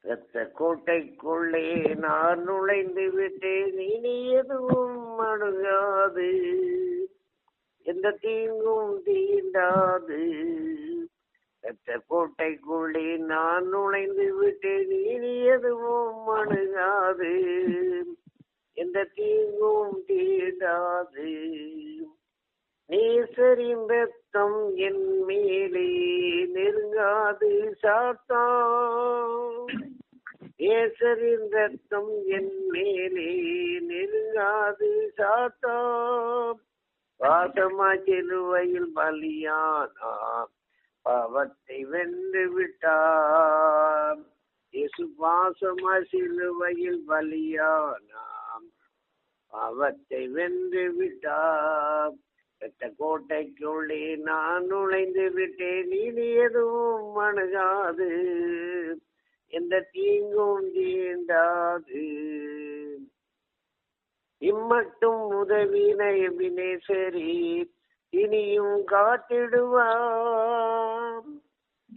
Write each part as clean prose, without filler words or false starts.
ரத்த கோட்டைக்குள்ளே நான் நுழைந்து விட்டேன், இனி எதுவும் அணுகாது, எந்த தீங்கும் தீண்டாது. ரத்த கோட்டைக்குள்ளே நான் நுழைந்து விட்டேன், இனி எதுவும் அணுகாது, எந்த தீங்கும் தீண்டாது. நேசரின் ரத்தம் என் மேலே நெருங்காது சாத்தான், நேசரின் ரத்தம் என் மேலே நெருங்காது சாத்தான். பாசமா சிலுவையில் பலியானார், பாவத்தை வென்று விட்டார். இயேசு பாசமா சிலுவையில் பலியானார், பாவத்தை வென்று விட்டார். ரத்த கோட்டைக்குள்ளே நான் நுழைந்து விட்டேன், இனி எதுவும் அணுகாது, எந்த தீங்கும் தீண்டாது. இம்மட்டும் உதவின எபினேசரி இனியும் காத்திடுவார்,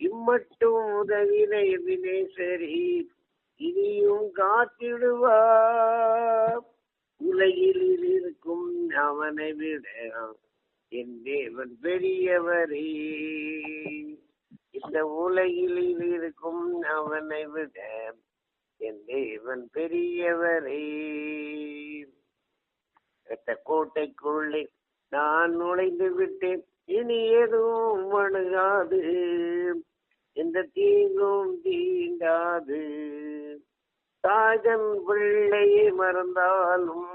இம்மட்டும் உதவின எபினேசரி இனியும் காத்திடுவார். உலகில் இருக்கும் அவனை விட என் தேவன் பெரியவரே, இந்த உலகில் இருக்கும் அவனை விட என் தேவன் பெரியவரே. ரத்த கோட்டைக்குள்ளே நான் நுழைந்து விட்டேன், இனி எதுவும் அணுகாது, எந்த தீங்கும் தீண்டாது. தாய்தன் பிள்ளையை மறந்தாலும்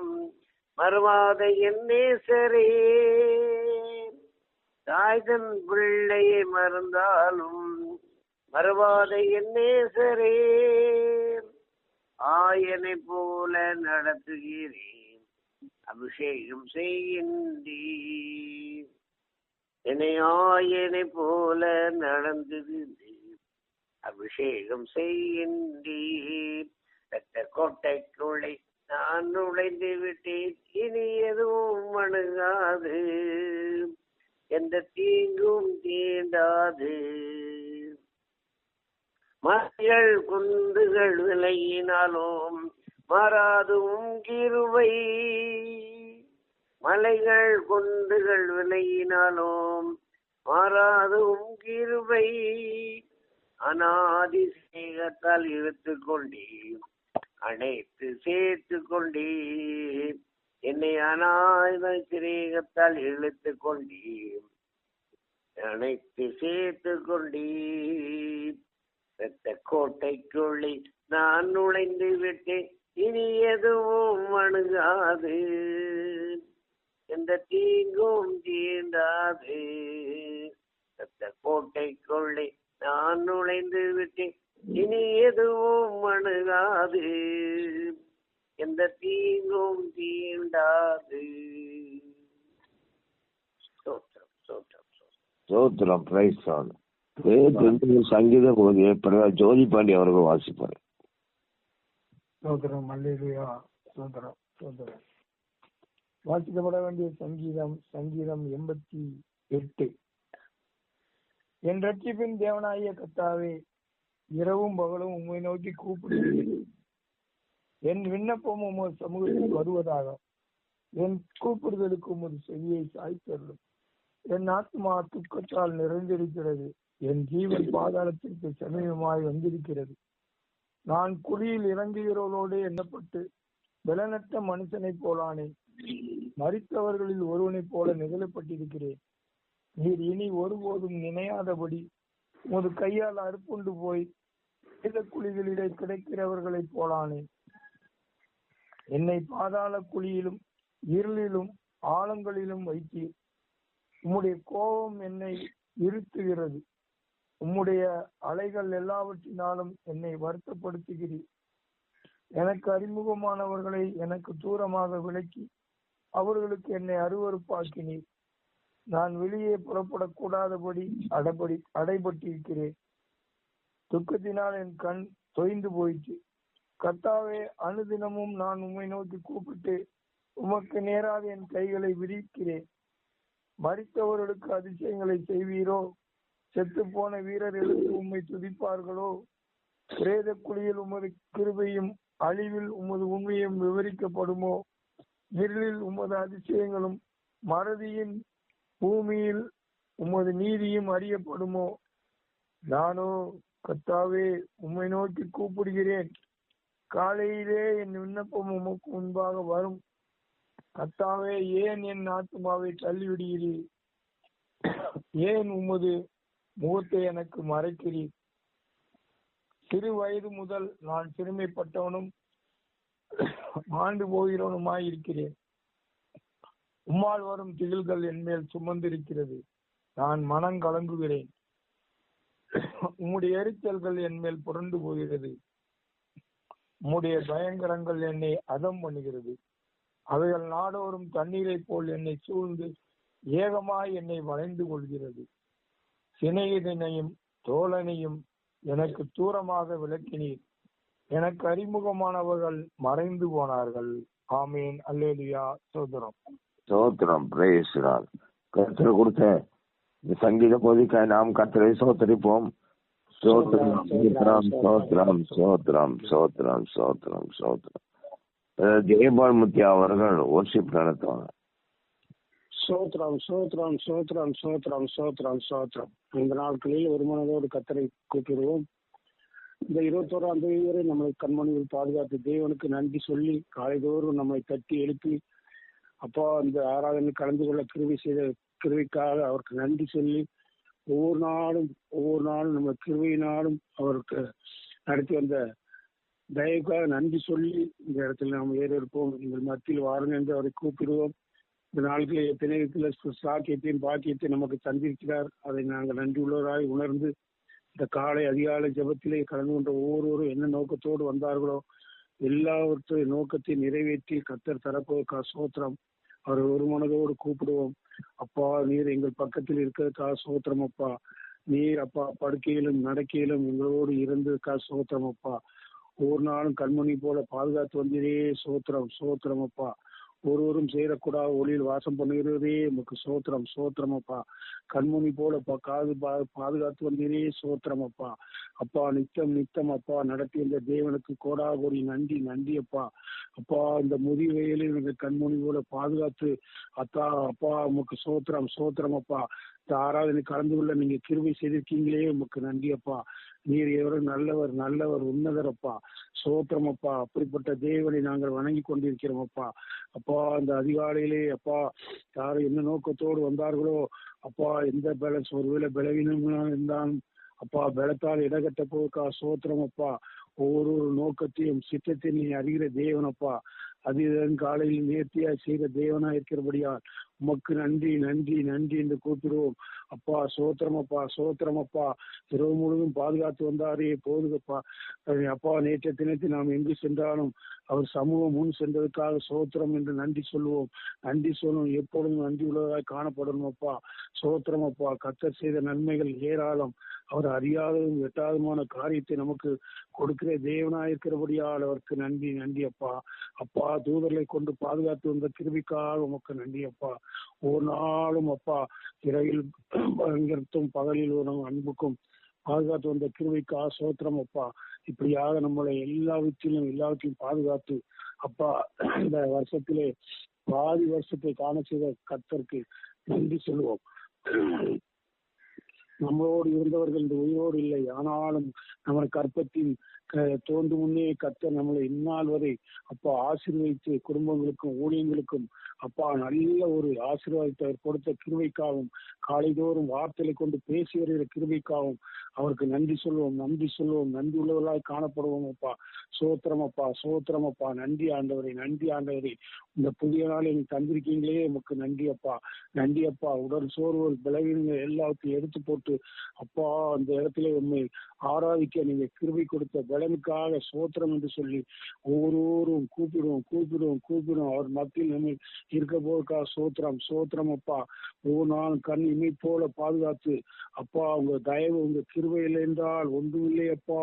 மறவாத என் நேசரே, தாய்தன் பிள்ளையை மறந்தாலும் மறவாத என் நேசரே. ஆயனை போல நடத்துகிறேன், அபிஷேகம் செய்கின்றீர். என்னை ஆயனை போல நடந்துகிறேன், அபிஷேகம் செய்கின்றீர். ரத்த கோட்டைக்குள்ளே நான் நுழைந்து விட்டேன், இனி எதுவும் அணுகாது, எந்த தீங்கும் தீண்டாது. மலைகள் குன்றுகள் விலகினாலும் மாறாதும் கிருபை, மலைகள் குன்றுகள் விலகினாலும் மாறாதும் கிருபை. அநாதி சிநேகத்தால் இழுத்துக் கொண்டே அனைத்து சேர்த்து கொண்டே, என்னை அநாத சிநேகத்தால் இழுத்துக் கொண்டே அனைத்து சேர்த்து கொண்டே. ரத்த கோட்டைக்குள்ளே நான் நுழைந்து விட்டேன், இனி எதுவும் அணுகாது, எந்த தீங்கும் தீண்டாது. ரத்த கோட்டைக்குள்ளே நான் நுழைந்து விட்டேன், இனி எதுவும் அணுகாது, எந்த தீங்கும் தீண்டாது. சோத்திரம். பிரைஸ் ஆன். சங்கீத ஜோதி பாண்டி அவர்கள் வாசிப்பார். சோதரம். அல்லேலூயா. சோதரம் சோதரம். வாசிக்கப்பட வேண்டிய சங்கீதம் 88. என் ரட்சிப்பின் தேவனாகிய கர்த்தாவே, இரவும் பகலும் உம்மை நோக்கி கூப்பிடுகிறேன். என் விண்ணப்பம் உமது சமூகத்தில் வருவதாக. என் கூப்பிடுதலுக்கு உமது செவியை சாய்த்தருளும். என் ஆத்மா துக்கத்தால் நிறைந்திருக்கிறது, என் ஜீவன் பாதாளத்திற்கு சமீபமாய் வந்திருக்கிறது. நான் குழியில் இறங்குகிறவர்களோடு எண்ணப்பட்டு பலனற்ற மனுஷனை போலானேன். மரித்தவர்களில் ஒருவனைப் போல நிகழப்பட்டிருக்கிறேன். நீர் இனி ஒருபோதும் நினையாதபடி உமது கையால் அறுப்புண்டு போய் குழிகளிலே கிடைக்கிறவர்களைப் போலானேன். என்னை பாதாள குழியிலும் இருளிலும் ஆழங்களிலும் வைத்தீர். உம்முடைய கோபம் என்னை இருத்துகிறது. உம்முடைய அலைகள் எல்லாவற்றினாலும் என்னை வருத்தப்படுத்துகிறீர். எனக்கு அறிமுகமானவர்களை எனக்கு தூரமாக விலக்கி அவர்களுக்கு என்னை அருவருப்பாக்கினீர். நான் வெளியே புறப்படக்கூடாதபடி அடைபட்டிருக்கிறேன். துக்கத்தினால் என் கண் தொய்ந்து போயிற்று. கர்த்தாவே, அனுதினமும் நான் உம்மை நோக்கி கூப்பிட்டு உமக்கு நேராக என் கைகளை விரிக்கிறேன். மரித்தவர்களுக்கு அதிசயங்களை செய்வீரோ? செத்து போன வீரர்களுக்கு உம்மை துதிப்பார்களோ? பிரேத குழியில் உமது கிருபையும் அழிவில் உமது உண்மையும் விவரிக்கப்படுமோ? இருளில் உமது அதிசயங்களும் மறதியின் பூமியில் உமது நீதியும் அறியப்படுமோ? நானோ கர்த்தாவே உம்மை நோக்கி கூப்பிடுகிறேன். காலையிலே என் விண்ணப்பம் உமக்கு முன்பாக வரும். கர்த்தாவே, ஏன் என் ஆத்துமாவை தள்ளிவிடுகிறீர்? ஏன் உமது முகத்தை எனக்கு மறைக்கிறீர்? சிறு வயது முதல் நான் சிறுமைப்பட்டவனும் ஆண்டு போகிறவனுமாய் இருக்கிறேன். உம்மால் வரும் திகில்கள் என் மேல் சுமந்திருக்கிறது. நான் மனம் கலங்குகிறேன். உம்முடைய எரிச்சல்கள் என் மேல் புரண்டு போகிறது. உம்முடைய பயங்கரங்கள் என்னை அதம் பண்ணுகிறது. அவைகள் நாடோறும் தண்ணீரை போல் என்னை சூழ்ந்து ஏகமாய் என்னை வளைந்து கொள்கிறது. சிநேகிதனையும் தோழனையும் எனக்கு தூரமாக விலக்கினீர். எனக்கு அறிமுகமானவர்கள் மறைந்து போனார்கள். ஆமீன். அல்லேலூயா. சோதரம் சோத்திரம். Praise Lord. கர்த்தர் கொடுத்த இந்த சங்கீத பகுதிக்காய் நாம் கர்த்தரை சோத்தரிப்போம். சோத்திரம், சோத்திரம், சோத்திரம், சோத்திரம், சோத்திரம், சோத்திரம், சோத்திரம். ஜெயபால் முத்தியா அவர்கள் வொர்ஷிப் நடத்துவாங்க. சோத்ரம், சோத்ரம், சோத்ரம், சோத்ரம், சோத்ரம், சோத்ரம். இந்த நாட்களில் ஒரு மனதோடு கர்த்தரை கூப்பிடுவோம். இந்த 21ஆம் தேதி வரை நம்மளை கண்மணியில் பாதுகாத்து தேவனுக்கு நன்றி சொல்லி காலைதோறும் நம்மை தட்டி எழுப்பி அப்பா இந்த ஆராதனை கலந்து கொள்ள கிருபை செய்த கிருபைக்காக அவருக்கு நன்றி சொல்லி ஒவ்வொரு நாளும் நம்ம கிருபையினாலும் அவருக்கு நடத்தி வந்த தயவுக்காக நன்றி சொல்லி இந்த இடத்துல நாம் ஏறிருப்போம். எங்கள் மத்தியில் வாருங்க என்று அவரை கூப்பிடுவோம். இந்த நாட்களில் எத்தனை சாக்கியத்தையும் பாக்கியத்தை நமக்கு தந்திருக்கிறார். அதை நாங்கள் நன்றி உள்ளவராய் உணர்ந்து இந்த காலை அதிகாலை ஜெபத்திலே கலந்து கொண்ட ஒவ்வொருவரும் என்ன நோக்கத்தோடு வந்தார்களோ எல்லாவற்றையும் நோக்கத்தை நிறைவேற்றி கர்த்தர் தரப்போவதற்காக சோத்திரம். அவர் ஒரு மனதோடு கூப்பிடுவோம். அப்பா, நீர் எங்கள் பக்கத்தில் இருக்கிறதுக்காக சோத்திரம் அப்பா. நீர் அப்பா படுக்கையிலும் நடக்கையிலும் எங்களோடு இருந்ததுக்காக சோத்திரம் அப்பா. ஒவ்வொரு நாளும் கண்மணி போல பாதுகாத்து வந்தீரே சோத்திரம், சோத்திரம் அப்பா. ஒருவரும் சேரக்கூடாத ஒளியில் வாசம் பண்ணுகிறதே உமக்கு சோத்திரம், சோத்திரம் அப்பா. கண்மணி போல பாதுகாத்து வந்தீரே சோத்திரம் அப்பா. அப்பா நித்தம் அப்பா நடத்தி வந்த தேவனுக்கு கோடாகோடி நன்றி, நன்றி அப்பா. அப்பா இந்த முதிர்வையிலும் இந்த கண்மணி போல பாதுகாத்து அப்பா உமக்கு சோத்திரம், சோத்திரம் அப்பா. இந்த ஆராதனை கலந்து கொள்ள நீங்க கிருபை செய்திருக்கீங்களே உமக்கு நன்றி அப்பா. நீர் எவரும் நல்லவர் உன்னதர் அப்பா. சோத்திரம் அப்பா. அப்படிப்பட்ட தேவனை நாங்கள் வணங்கி கொண்டிருக்கிறோம் அப்பா. அப்பா இந்த அதிகாலையிலே அப்பா யாரும் என்ன நோக்கத்தோடு வந்தார்களோ அப்பா, எந்த பேலன்ஸ் ஒருவேளை பலவீனமா இருந்தாலும் அப்பா பலத்தால் இடகட்ட போக்கா சோத்திரம் அப்பா. ஒவ்வொரு நோக்கத்தையும் சித்தத்தை நீ அறிகிற தேவனப்பா. அது காலையில் நேர்த்தியா செய்த தேவனா இருக்கிறபடியால் உமக்கு நன்றி, நன்றி, நன்றி என்று கூப்பிடுவோம் அப்பா. சோத்திரமப்பா, சோத்திரமப்பா. இரவு முழுவதும் பாதுகாத்து வந்தாரே போதுகப்பா. அப்பா நேற்றைய தினத்தை நாம் எங்கு சென்றாலும் அவர் சமூகம் முன் சென்றதுக்காக சோத்திரம் என்று நன்றி சொல்லுவோம். நன்றி சொல்லுவோம். எப்பொழுதும் நன்றி உள்ளவராய் காணப்படணும் அப்பா. சோத்திரம் அப்பா. கர்த்தர் செய்த நன்மைகள் ஏராளம். அவர் அறியாததும் எட்டாதமான காரியத்தை நமக்கு கொடுக்கிற தேவனாயிருக்கிறபடியால் அவருக்கு நன்றி, நன்றி அப்பா. அப்பா தூதர்களை கொண்டு பாதுகாத்து வந்த கிருபைக்காக உமக்கு நன்றி அப்பா. ஒரு நாளும் அப்பா இரவில் பயங்கரத்தும் பகலில் ஒரு அன்புக்கும் பாதுகாத்து வந்த கிருபைக்காக சோத்திரம் அப்பா. இப்படியாக நம்மளை எல்லாவற்றையும் பாதுகாத்து அப்பா இந்த வருஷத்திலே பாதி வருஷத்தை காண செய்த கர்த்தருக்கு நன்றி சொல்லுவோம். நம்மளோடு இருந்தவர்கள் இந்த உயிரோடு இல்லை, ஆனாலும் நம்ம கற்பத்தின் தோன்று முன்னே கர்த்தர் நம்மளை இந்நாள் வரை அப்பா ஆசீர்வதித்து குடும்பங்களுக்கும் ஊழியங்களுக்கும் அப்பா நல்ல ஒரு ஆசீர்வாதத்தை அவர் கொடுத்த கிருபைக்காகவும் காலைதோறும் வார்த்தைகளை கொண்டு பேசி வருகிற கிருபைக்காகவும் அவருக்கு நன்றி சொல்லுவோம், நன்றி சொல்லுவோம். நன்றி உள்ளவர்களாய் காணப்படுவோம் அப்பா. சோத்திரம் அப்பா, சோத்திரம் அப்பா. நன்றி ஆண்டவரே, நன்றி ஆண்டவரே. இந்த புதிய நாள் எனக்கு தந்திருக்கீங்களே உமக்கு நன்றி அப்பா, நன்றி அப்பா. உடல் சோர்வுகள் பலவீனங்கள் எல்லாத்தையும் எடுத்து போட்டு அப்பா அந்த இடத்துல உண்மை ஆராதிக்க நீங்க கிருபை கொடுத்த பலனுக்காக சோத்திரம் என்று சொல்லி ஒவ்வொருவரும் கூப்பிடுவோம். அவர் மத்தியில் நம்ம இருக்க போதுக்காக சோத்திரம், சோத்திரம் அப்பா. ஒவ்வொரு நாளும் கண் இமை போல பாதுகாத்து அப்பா உங்க தயவு உங்க கிருபை இல்லை என்றால் ஒன்றும் இல்லை அப்பா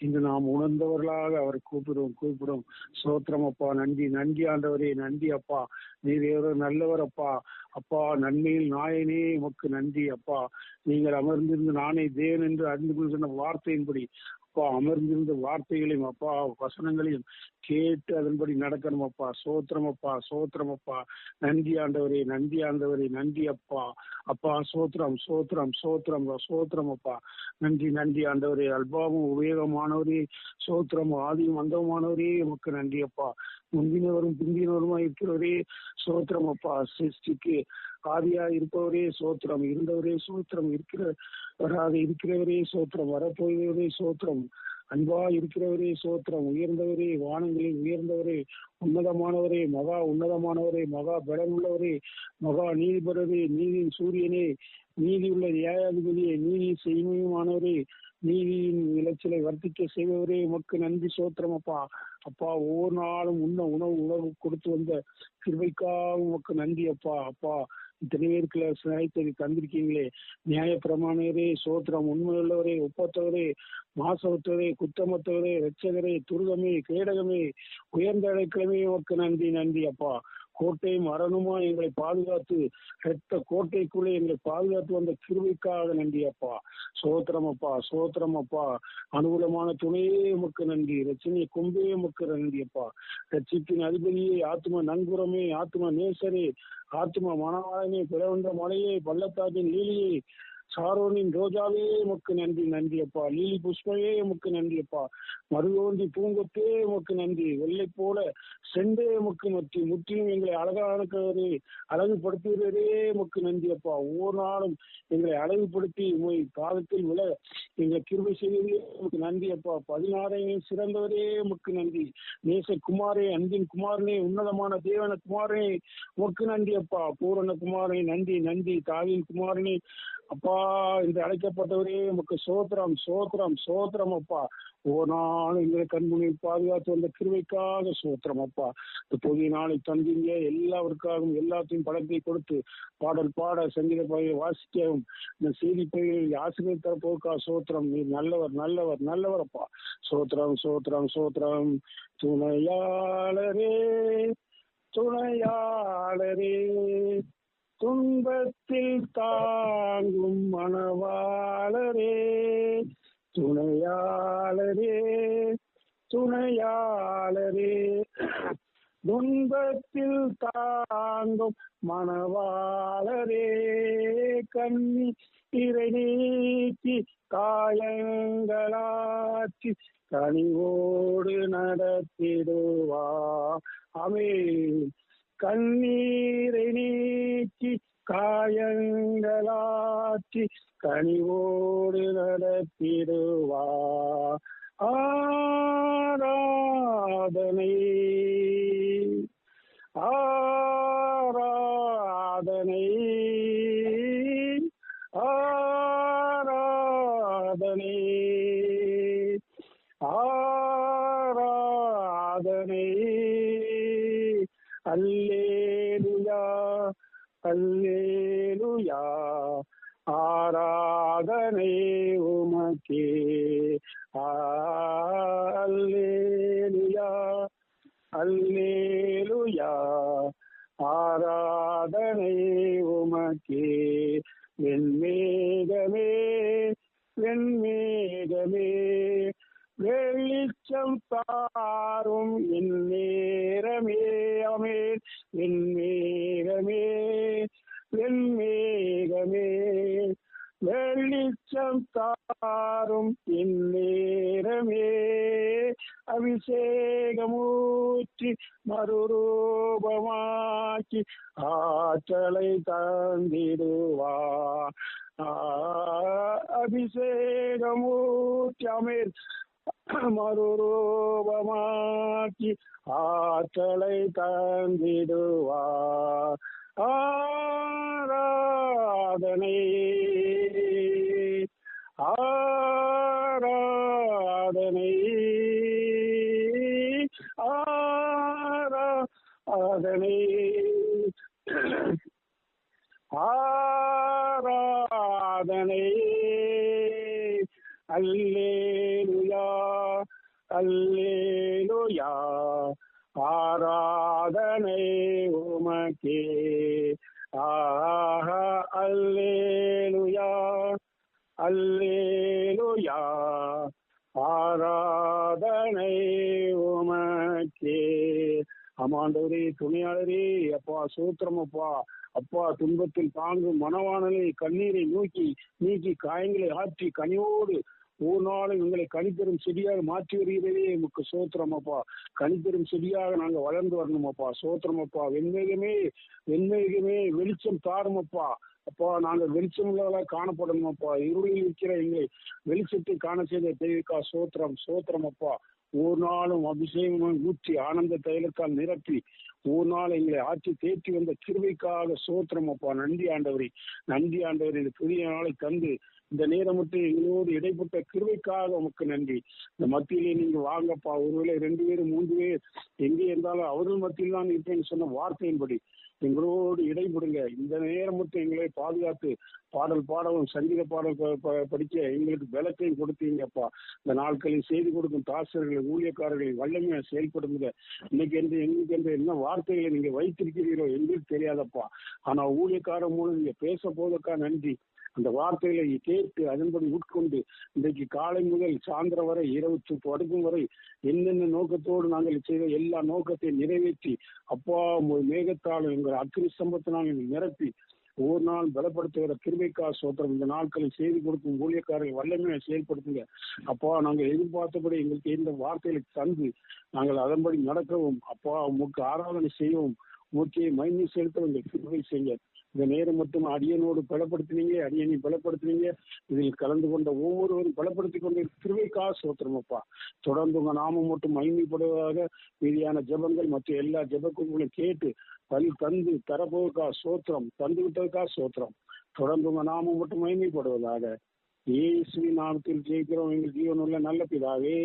இன்று நாம் உணர்ந்தவர்களாக அவரை கூப்பிடுவோம். சோத்திரம் அப்பா. நன்றி, நன்றி ஆண்டவரே, நன்றி அப்பா. நீர் எவரோ நல்லவர் அப்பா. அப்பா நன்மையில் நாயனே உமக்கு நன்றி அப்பா. நீங்கள் அமர்ந்திருந்து நானே தேவன் என்று அறிந்து கொள்கிற வார்த்தையின்படி அப்பா அமர்ந்திருந்த வார்த்தைகளையும் அப்பா வசனங்களையும் கேட்டு அதன்படி நடக்கணும் அப்பா. சோத்திரம் அப்பா, சோத்திரம் அப்பா. நன்றி ஆண்டவரே, நன்றி ஆண்டவரே, நன்றி அப்பா. அப்பா சோத்திரம், சோத்திரம், சோத்திரம், சோத்திரம் அப்பா. நன்றி, நன்றி ஆண்டவரே. அல்பாவும் உபயோகமானவரே சோத்திரம். ஆதியும் அந்தமானவரே உமக்கு நன்றி அப்பா. முந்தினவரும் பிந்தினவருமா இருக்கிறவரே சோத்திரம் அப்பா. சிருஷ்டிக்கு ஆதியா இருப்பவரே சோத்திரம், இருந்தவரே சோத்திரம், இருக்கிறவரே சோத்திரம், வரப்போகிறவரே சோத்திரம், அன்பா இருக்கிறவரே சோத்திரம், உயர்ந்தவரே, வானங்களில் உயர்ந்தவரே, உன்னதமானவரே, மகா உன்னதமானவரே, மகா பலமுள்ளவரே, மகா நீதிபரரே, நீதியின் சூரியனே, நீதி உள்ள நியாயாதிபதியே, நீதி செய்யுமானவரே, நீதியின் விளைச்சலை வர்த்திக்க செய்பவரே உமக்கு நன்றி சோத்திரம் அப்பா. அப்பா ஒவ்வொரு நாளும் உணவு கொடுத்து வந்த கிருபைக்காக உமக்கு நன்றி அப்பா. அப்பா இத்தனை பேருக்கு சிநேகித்ததை தந்திருக்கீங்களே, நியாய பிரமாணரே சோத்திரம், உண்மையுள்ளவரே, ஒப்பத்தவரே, மாசவத்தவரே, குத்தமத்தவரே, ரட்சகரே, துருகமே, கேடகமே, உயர்ந்த அடைக்கலமே உமக்கு நன்றி, நன்றி அப்பா. கோட்டையும் அரணுமா எங்களை பாதுகாத்து ரத்த கோட்டைக்குள்ளே எங்களை பாதுகாத்து வந்த கிருபைக்காக நன்றி அப்பா. சோத்திரம் அப்பா, சோத்திரம் அப்பா. அனுகூலமான துணையே உமக்கு நன்றி, ரட்சணிய கொம்பே உமக்கு நன்றி அப்பா. ரட்சிப்பின் அதிபதியே, ஆத்ம நண்புறமே, ஆத்ம நேசரே, ஆத்ம மணவாளனே, பிறவந்த மலையே, பள்ளத்தாக்கின் லீலியே, சாரோனின் ரோஜாவே உமக்கு நன்றி, நன்றி அப்பா. லீலி புஷ்பமே உமக்கு நன்றி அப்பா. மருதோந்தி பூங்கொத்தே உமக்கு நன்றி. வெள்ளை போல செண்டே உமக்கு முற்றிலும் எங்களை அழகானவரே, அழகுபடுத்துகிறவரே உமக்கு நன்றி அப்பா. ஒவ்வொரு நாளும் எங்களை அழகுபடுத்தி உமை பாதத்தில் விழ எங்களை கிருபை செய்வதே உமக்கு நன்றி அப்பா. 16 சிறந்தவரே உமக்கு நன்றி. நேசகுமாரே, அன்பின் குமாரனே, உன்னதமான தேவன குமாரனே உமக்கு நன்றி அப்பா. பூரண குமாரனே நன்றி, நன்றி. தாவின் குமாரனே அப்பா என்று அழைக்கப்பட்டவரே உமக்கு சோத்திரம், சோத்திரம், சோத்திரம் அப்பா. ஒவ்வொரு நாளும் எங்களை கண்முனை பாதுகாத்து வந்த கிருபைக்காக சோத்திரம் அப்பா. இந்த புதிய நாளை தந்தீங்க, எல்லாருக்காகவும் எல்லாத்தையும் படத்தை கொடுத்து பாடல் பாட சங்கீத பயிரை வாசிக்கவும் இந்த செய்தி பயிரை ஆசிரியர் தரப்போக்கா சோத்திரம். நீர் நல்லவர், நல்லவர், நல்லவர் அப்பா. சோத்திரம், சோத்திரம், சோத்திரம். துணையாளரே, துணையாளரே, துன்பத்தில் தாங்கும் மணவாளரே, துணையாளரே, துணையாளரே, துன்பத்தில் தாங்கும் மணவாளரே, கண்ணீரை நீக்கி காயங்களாற்றி கனிவோடு நடத்திடுவா. ஆமென். கண்ணீரை நீக்கி காயங்களாற்றி கனிவோடு நடத்திடுவா. ஆராதனை, ஆராதனை, ஆராதனை, ஆராதனை. அல்லேலூயா, அல்லேலூயா. ஆராதனை உமக்கே. அல்லேலூயா, அல்லேலூயா. ஆராதனை உமக்கே. வெண்மேகமே, வெண்மேகமே, வெளிச்சம் தாரும் என் நேரமே. ஆமென். வெண்மேகமே, வெண்மேகமே, வெளிச்சம் தாரும் என் நேரமே. அபிஷேகமூற்றி மறுரூபமாக்கி ஆற்றலை தந்திடுவா. அபிஷேகமூற்றி ஆமென் மறுரூபமாக்கி ஆற்றலை தந்திடுவா. ஆராதனை, ஆராதனை, ஆராதனை, ஆராதனை. அல்லேலூயா, அல்லேலூயா. ஆராதனை உமக்கே. ஆஹா, அல்லேலூயா, அல்லேலூயா. ஆராதனை உமக்கே. ஆமாண்டவரே, துணையாளரே, அப்பா சூத்திரம் அப்பா. அப்பா, துன்பத்தில் தாங்கும் மனவானலே, கண்ணீரை நீக்கி காயங்களை ஆற்றி கனியோடு ஒரு நாளும் எங்களை கனித்தரும் செடியாக மாற்றி வருகிறதே உமக்கு சோத்திரம் அப்பா. கனித்தரும் செடியாக நாங்கள் வளர்ந்து வரணும் அப்பா. சோத்திரம் அப்பா. வெண்மேகமே வெளிச்சம் தாரும் அப்பா. அப்பா, நாங்கள் வெளிச்சம் உள்ளவர்களாக காணப்படணும் அப்பா. இருளில் இருக்கிற எங்களை வெளிச்சத்தை காண செய்த தெய்வீகா சோத்திரம் அப்பா. ஒரு நாளும் அபிஷேகம் ஊற்றி ஆனந்த தைலத்தால் நிரப்பி ஒரு நாள் எங்களை ஆட்சி தேற்றி வந்த கிருபைக்காக சோத்திரம் அப்பா. நன்றி ஆண்டவரே. இந்த புதிய நாளை தந்து இந்த நேரம் மட்டும் எங்களோடு இடைப்பட்ட கிருபைக்காக உமக்கு நன்றி. இந்த மத்தியிலே நீங்க வாங்கப்பா. ஒருவேளை 2 பேர் 3 பேர் எங்கே இருந்தாலும் அவர்கள் மத்தியில் தான் இருப்பேன்னு சொன்ன வார்த்தையின்படி எங்களோடு இடைபடுங்க. இந்த நேரம் மட்டும் எங்களை பாதுகாத்து பாடல் பாடவும் சங்கீத பாடல் படிக்க எங்களுக்கு பலத்தையும் கொடுத்தீங்கப்பா. இந்த நாட்களில் செய்தி கொடுக்கும் தாசர்களை ஊழியக்காரர்களை வல்லமையா செயல்படுங்க. இன்னைக்கு எங்களுக்கு என்ன வார்த்தைகளை நீங்க வைத்திருக்கிறீர்களோ எங்களுக்கு தெரியாதப்பா. ஆனா ஊழியக்காரர் மூலம் நீங்க பேச போவதற்கா நன்றி. அந்த வார்த்தைகளை கேட்டு அதன்படி உட்கொண்டு இன்றைக்கு காலை முதல் சாயந்தரம் வரை இரவு படுக்கும் வரை என்னென்ன நோக்கத்தோடு நாங்கள் செய்த எல்லா நோக்கத்தையும் நிறைவேற்றி அப்பா மேகத்தாலும் எங்கள் அக்கினி ஸ்தம்பத்தினால் எங்கள் நிரப்பி ஒவ்வொரு நாள் பலப்படுத்துகிற கிருபைக்கா சோத்திரம். இந்த நாட்களை செய்தி கொடுக்கும் ஊழியக்காரர்கள் வல்லமையை செயல்படுத்துங்க அப்பா. நாங்கள் எதிர்பார்த்தபடி எங்களுக்கு இந்த வார்த்தைகளை தந்து நாங்கள் அதன்படி நடக்கவும் அப்பா உமக்கு ஆராதனை செய்யவும் முக்கிய மகிமை செலுத்த எங்கள் கிருபை செய்ய. இந்த நேரம் மட்டும் அடியனோடு அடியனை பலப்படுத்தினீங்க. இதில் கலந்து கொண்ட ஒவ்வொருவரும் பலப்படுத்திக் கொண்ட கிருபைக்கா சோத்திரம் அப்பா. தொடர்ந்து உங்க நாமம் மட்டும் மகிமைப்படுவதாக மீதியான ஜெபங்கள் மற்ற எல்லா ஜெபக்குழுக்களையும் கேட்டு பலி தந்து தரப்போவதற்கா சோத்திரம், தந்து விட்டதுக்கா சோத்திரம். தொடர்ந்து உங்க நாமம் மட்டும் மகிமைப்படுவதாக இயேசுவின் நாமத்தில் ஜெயிக்கிறோம் எங்கள் ஜீவனுள்ள நல்ல பிதாவே.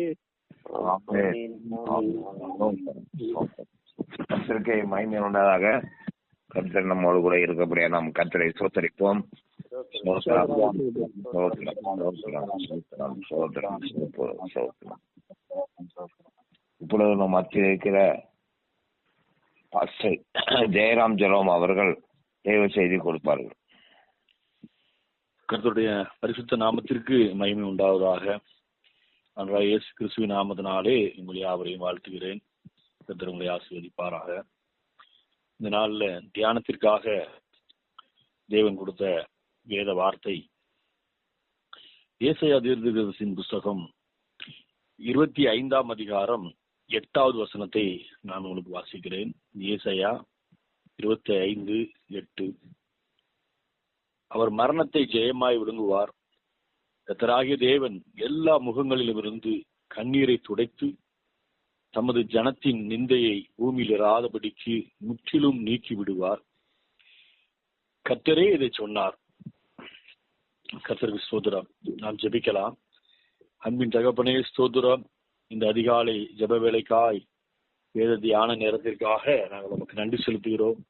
மகிமை உண்டாதாக. கர்த்தர் நம்மோடு கூட இருக்கக்கூடிய நாம் கர்த்தரை சோத்தரிப்போம். இப்பொழுது நம் மத்தியில் இருக்கிற ஜெயராம் ஜெரோம் அவர்கள் தேவ செய்தி கொடுப்பார்கள். கர்த்தருடைய பரிசுத்த நாமத்திற்கு மகிமை உண்டாவதாக. அன்றாட இயேசு கிறிஸ்துவின் நாமத்தினாலே உங்களை யாவரையும் வாழ்த்துகிறேன். கர்த்தர் உங்களை ஆசீர்வதிப்பாராக. இந்த நாள்ல தியானத்திற்காக தேவன் கொடுத்த வேத வார்த்தை ஏசாயா தீர்க்கதரிசியின் புஸ்தகம் 25ஆம் அதிகாரம் 8வது வசனத்தை நான் உங்களுக்கு வாசிக்கிறேன். ஏசாயா 25:8. அவர் மரணத்தை ஜெயமாய் விழுங்குவார். கர்த்தராகிய தேவன் எல்லா முகங்களிலுமிருந்து கண்ணீரை துடைத்து தமது ஜனத்தின் நிந்தையை பூமியில் இராதபடிக்கு முற்றிலும் நீக்கி விடுவார். கர்த்தரே இதை சொன்னார். கர்த்தருக்கு ஸ்தோத்திரம். நாம் ஜெபிக்கலாம். அன்பின் தகப்பனே ஸ்தோத்திரம். இந்த அதிகாலை ஜெப வேளைக்காய் வேத தியான நேரத்திற்காக நாங்கள் நமக்கு நன்றி செலுத்துகிறோம்.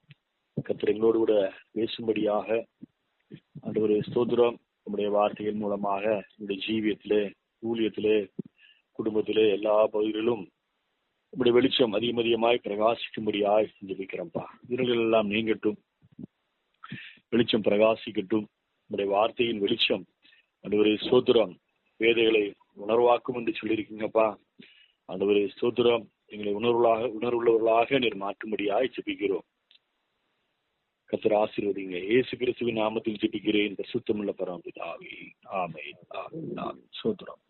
கர்த்தர் எங்களோடு கூட பேசும்படியாக ஆண்டவரே ஸ்தோத்திரம். நம்முடைய வார்த்தைகள் மூலமாக நம்முடைய ஜீவியத்திலே, ஊழியத்திலே, குடும்பத்திலே எல்லா பகுதிகளிலும் நம்முடைய வெளிச்சம் அதிகமாய் பிரகாசிக்கும்படியாய் ஜெபிக்கிறோம்ப்பா. இருள்கள் எல்லாம் நீங்கட்டும், வெளிச்சம் பிரகாசிக்கட்டும். நம்முடைய வார்த்தையின் வெளிச்சம் ஆண்டவரே ஸ்தோத்திரம் வேதைகளை உணர்வாக்கும் என்று சொல்லியிருக்கீங்கப்பா. ஆண்டவரே ஸ்தோத்திரம் எங்களை உணர்வுள்ளவர்களாக நீர் மாற்றும்படியாய் ஜெபிக்கிறோம். கர்த்தர் ஆசீர்வதிங்க. இயேசு கிறிஸ்துவின் நாமத்தில் ஜெபிக்கிறேன் பரிசுத்தமுள்ள பரமபிதாவே. ஆமென். ஸ்தோத்திரம்.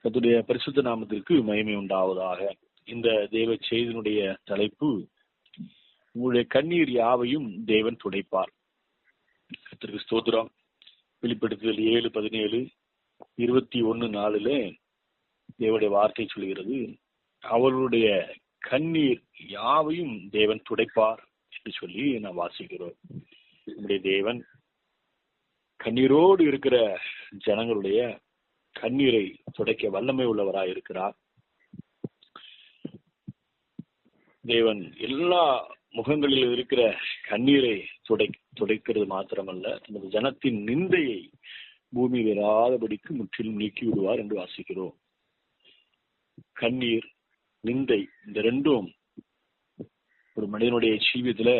கர்த்தருடைய பரிசுத்த நாமத்திற்கு மகிமை உண்டாவதாக. இந்த தேவ செய்தியினுடைய தலைப்பு உங்களுடைய கண்ணீர் யாவையும் தேவன் துடைப்பார். கர்த்தருக்கு ஸ்தோத்திரம். வெளிப்படுத்துதல் 7:17 21:4 தேவனுடைய வார்த்தை சொல்கிறது, அவர்களுடைய கண்ணீர் யாவையும் தேவன் துடைப்பார் என்று சொல்லி நாம் வாசிக்கிறோம். நம்முடைய தேவன் கண்ணீரோடு இருக்கிற ஜனங்களுடைய கண்ணீரை துடைக்க வல்லமை உள்ளவராய் இருக்கிறார். தேவன் எல்லா முகங்களில் இருக்கிற கண்ணீரை துடைக்கிறது மாத்திரமல்ல, நமது ஜனத்தின் நிந்தையை பூமியில் இராதபடிக்கு முற்றிலும் நீக்கி விடுவார் என்று வாசிக்கிறோம். கண்ணீர், நிந்தை, இந்த ரெண்டும் ஒரு மனிதனுடைய ஜீவியத்துல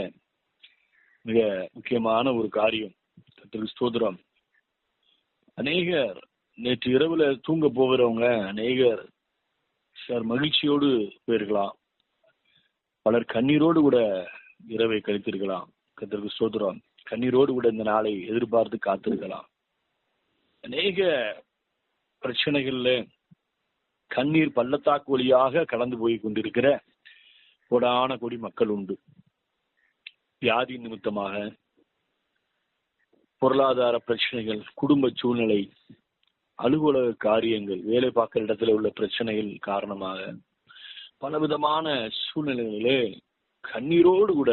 மிக முக்கியமான ஒரு காரியம். கர்த்தருக்கு ஸ்தோத்திரம். அநேகர் நேற்று இரவுல தூங்க போகிறவங்க அநேகர் மகிழ்ச்சியோடு போயிருக்கலாம், பலர் கண்ணீரோடு கூட இரவை கழித்திருக்கலாம். கர்த்தருக்கு ஸ்தோத்திரம். கண்ணீரோடு கூட இந்த நாளை எதிர்பார்த்து காத்திருக்கலாம். அநேக பிரச்சனைகள்ல கண்ணீர் பள்ளத்தாக்கு வழியாக கடந்து போய் கொண்டிருக்கிற கோடான கோடி மக்கள் உண்டு. வியாதி நிமித்தமாக, பொருளாதார பிரச்சனைகள், குடும்ப சூழ்நிலை, அலுவலக காரியங்கள், வேலை பார்க்கிற இடத்துல உள்ள பிரச்சனைகள் காரணமாக பலவிதமான சூழ்நிலைகளிலே கண்ணீரோடு கூட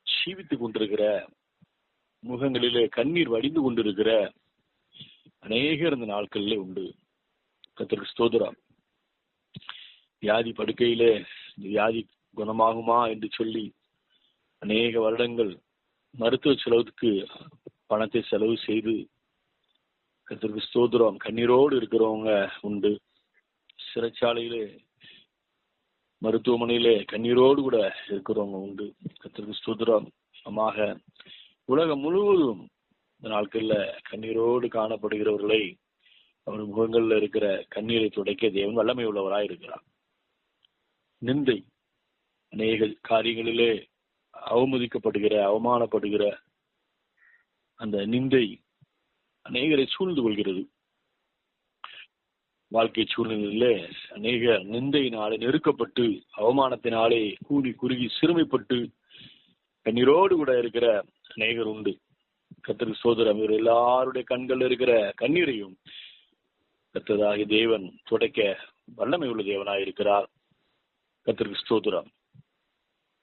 ஜீவித்துக் கொண்டிருக்கிற, முகங்களிலே கண்ணீர் வடிந்து கொண்டிருக்கிற அநேகர் இந்த நாட்களிலே உண்டு. கர்த்தருக்கு ஸ்தோத்திரம். வியாதி படுக்கையிலே வியாதி குணமாகுமா என்று சொல்லி அநேக வருடங்கள் மருத்துவ செலவுக்கு பணத்தை செலவு செய்து கர்த்தருக்கு ஸ்தோத்திரம் கண்ணீரோடு இருக்கிறவங்க உண்டு. சிறைச்சாலையிலே, மருத்துவமனையிலே கண்ணீரோடு கூட இருக்கிறவங்க உண்டு. கர்த்தருக்கு ஸ்தோத்திரம். உலகம் முழுவதும் இந்த நாட்கள்ல கண்ணீரோடு காணப்படுகிறவர்களை அவர் முகங்கள்ல இருக்கிற கண்ணீரை துடைக்க தேவன் வல்லமை உள்ளவராய் இருக்கிறார். நிந்தை, அநேக காரியங்களிலே அவமதிக்கப்படுகிற, அவமானப்படுகிற அந்த நிந்தை அநேகரை சூழ்ந்து கொள்கிறது. வாழ்க்கை சூழ்நிலையிலே அநேக நிந்தையினாலே நெருக்கப்பட்டு, அவமானத்தினாலே கூடி குறுகி சிறுமைப்பட்டு கண்ணீரோடு கூட இருக்கிற அநேகர் உண்டு. கர்த்தருக்கு ஸ்தோத்திரம். இவர் எல்லாருடைய கண்கள் இருக்கிற கண்ணீரையும் கர்த்தராகிய தேவன் துடைக்க வல்லமை உள்ள தேவனாய் இருக்கிறார். கர்த்தருக்கு ஸ்தோத்திரம்.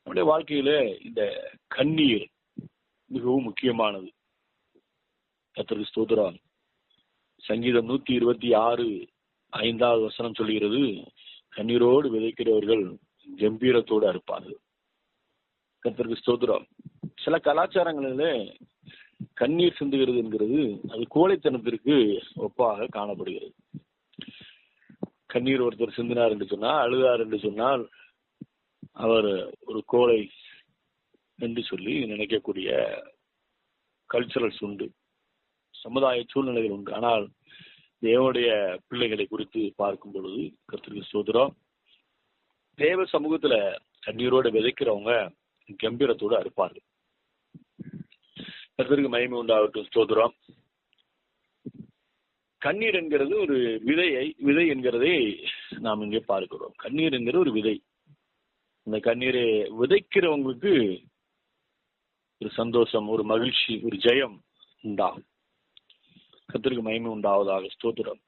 நம்முடைய வாழ்க்கையில இந்த கண்ணீர் மிகவும் முக்கியமானது. கர்த்தருக்கு ஸ்தோத்திரம். சங்கீதம் 126:5 சொல்லுகிறது, கண்ணீரோடு விதைக்கிறவர்கள் கம்பீரத்தோடு அறுப்பார்கள். கர்த்தருக்கு ஸ்தோத்திரம். சில கலாச்சாரங்களில கண்ணீர் சிந்துகிறது என்கிறது அது கோழைத்தனத்திற்கு ஒப்பாக காணப்படுகிறது. கண்ணீர் ஒருத்தர் சிந்தினார் என்று சொன்னால், அழுதார் என்று சொன்னால் அவர் ஒரு கோழை என்று சொல்லி நினைக்கக்கூடிய கல்ச்சரல்ஸ் உண்டு, சமுதாய சூழ்நிலைகள் உண்டு. ஆனால் தேவனுடைய பிள்ளைகளை குறித்து பார்க்கும் பொழுது கர்த்தருக்கு ஸ்தோத்திரம், தேவ சமூகத்துல கண்ணீரோடு விதைக்கிறவங்க கம்பீரத்தோடு அறுப்பார்கள். கர்த்தருக்கு மகிமை உண்டாகட்டும். ஸ்தோத்திரம். கண்ணீர் என்கிறது ஒரு விதை என்கிறதை நாம் இங்கே பார்க்கிறோம். கண்ணீர் என்கிறது ஒரு விதை. இந்த கண்ணீரை விதைக்கிறவங்களுக்கு ஒரு சந்தோஷம், ஒரு மகிழ்ச்சி, ஒரு ஜெயம் உண்டாகும். கர்த்தருக்கு மகிமை உண்டாவதாக. ஸ்தோத்திரம்.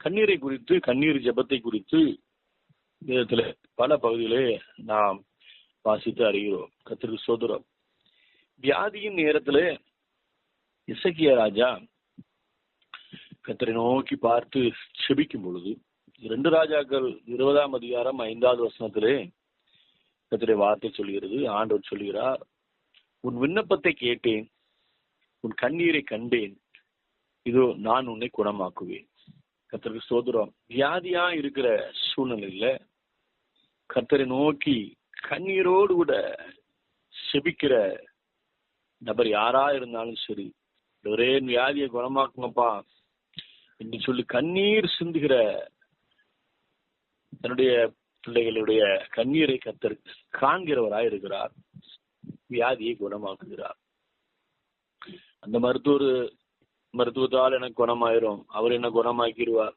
கண்ணீரை குறித்து, கண்ணீர் ஜெபத்தை குறித்து வேதத்துல பல பகுதிகளே நாம் வாசித்து அறிகிறோம். கர்த்தருக்கு ஸ்தோத்திரம். வியாதியின் நேரத்துல எசேக்கியா ராஜா கர்த்தரை நோக்கி பார்த்து செபிக்கும் பொழுது 2 ராஜாக்கள் 20:5 கர்த்தருடைய வார்த்தை சொல்கிறது. ஆண்டவர் சொல்கிறார், உன் விண்ணப்பத்தை கேட்டேன், உன் கண்ணீரை கண்டேன், இதோ நான் உன்னை குணமாக்குவேன். கர்த்தருக்கு ஸ்தோத்திரம். வியாதியா இருக்கிற சூழ்நிலையில கர்த்தரை நோக்கி கண்ணீரோடு கூட செபிக்கிற நபர் யாரா இருந்தாலும் சரி, ஒரே வியாதியை குணமாக்குங்கப்பா என்று சொல்லி கண்ணீர் சிந்துகிற தன்னுடைய பிள்ளைகளுடைய கண்ணீரை கர்த்தர் காண்கிறவராய் இருக்கிறார். வியாதியை குணமாக்குகிறார். அந்த மருத்துவத்தால் எனக்கு குணமாயிரும், அவர் என்ன குணமாக்கிடுவார்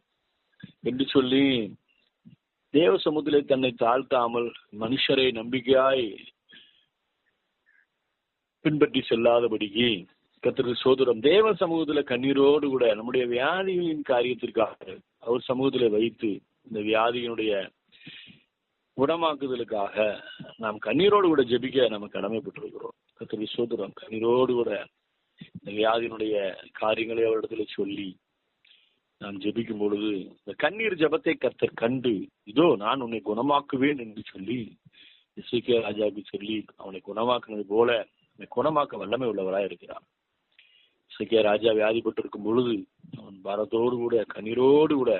என்று சொல்லி தேவ சமூகத்திலே தன்னை தாழ்த்தாமல் மனுஷரை நம்பிக்கையாய் பின்பற்றி செல்லாதபடிக்கு கர்த்தருக்கு ஸ்தோத்திரம், தேவ சமூகத்துல கண்ணீரோடு கூட நம்முடைய வியாதிகளின் காரியத்திற்காக அவர் சமூகத்துல வைத்து இந்த வியாதியினுடைய குணமாக்குதலுக்காக நாம் கண்ணீரோடு கூட ஜெபிக்க நம்ம கடமைப்பட்டிருக்கிறோம். கர்த்தருக்கு ஸ்தோத்திரம். கண்ணீரோடு கூட இந்த வியாதியினுடைய காரியங்களை அவரிடத்துல சொல்லி நாம் ஜெபிக்கும் பொழுது இந்த கண்ணீர் ஜெபத்தை கர்த்தர் கண்டு, இதோ நான் உன்னை குணமாக்குவேன் என்று சொல்லி எசேக்கியா ராஜாவுக்கு சொல்லி அவனை குணமாக்குனது போல குணமாக்க வல்லமை உள்ளவராய் இருக்கிறான். எசேக்கியா ராஜா வியாதிப்பட்டு இருக்கும் பொழுது அவன் பாரத்தோடு கூட கண்ணீரோடு கூட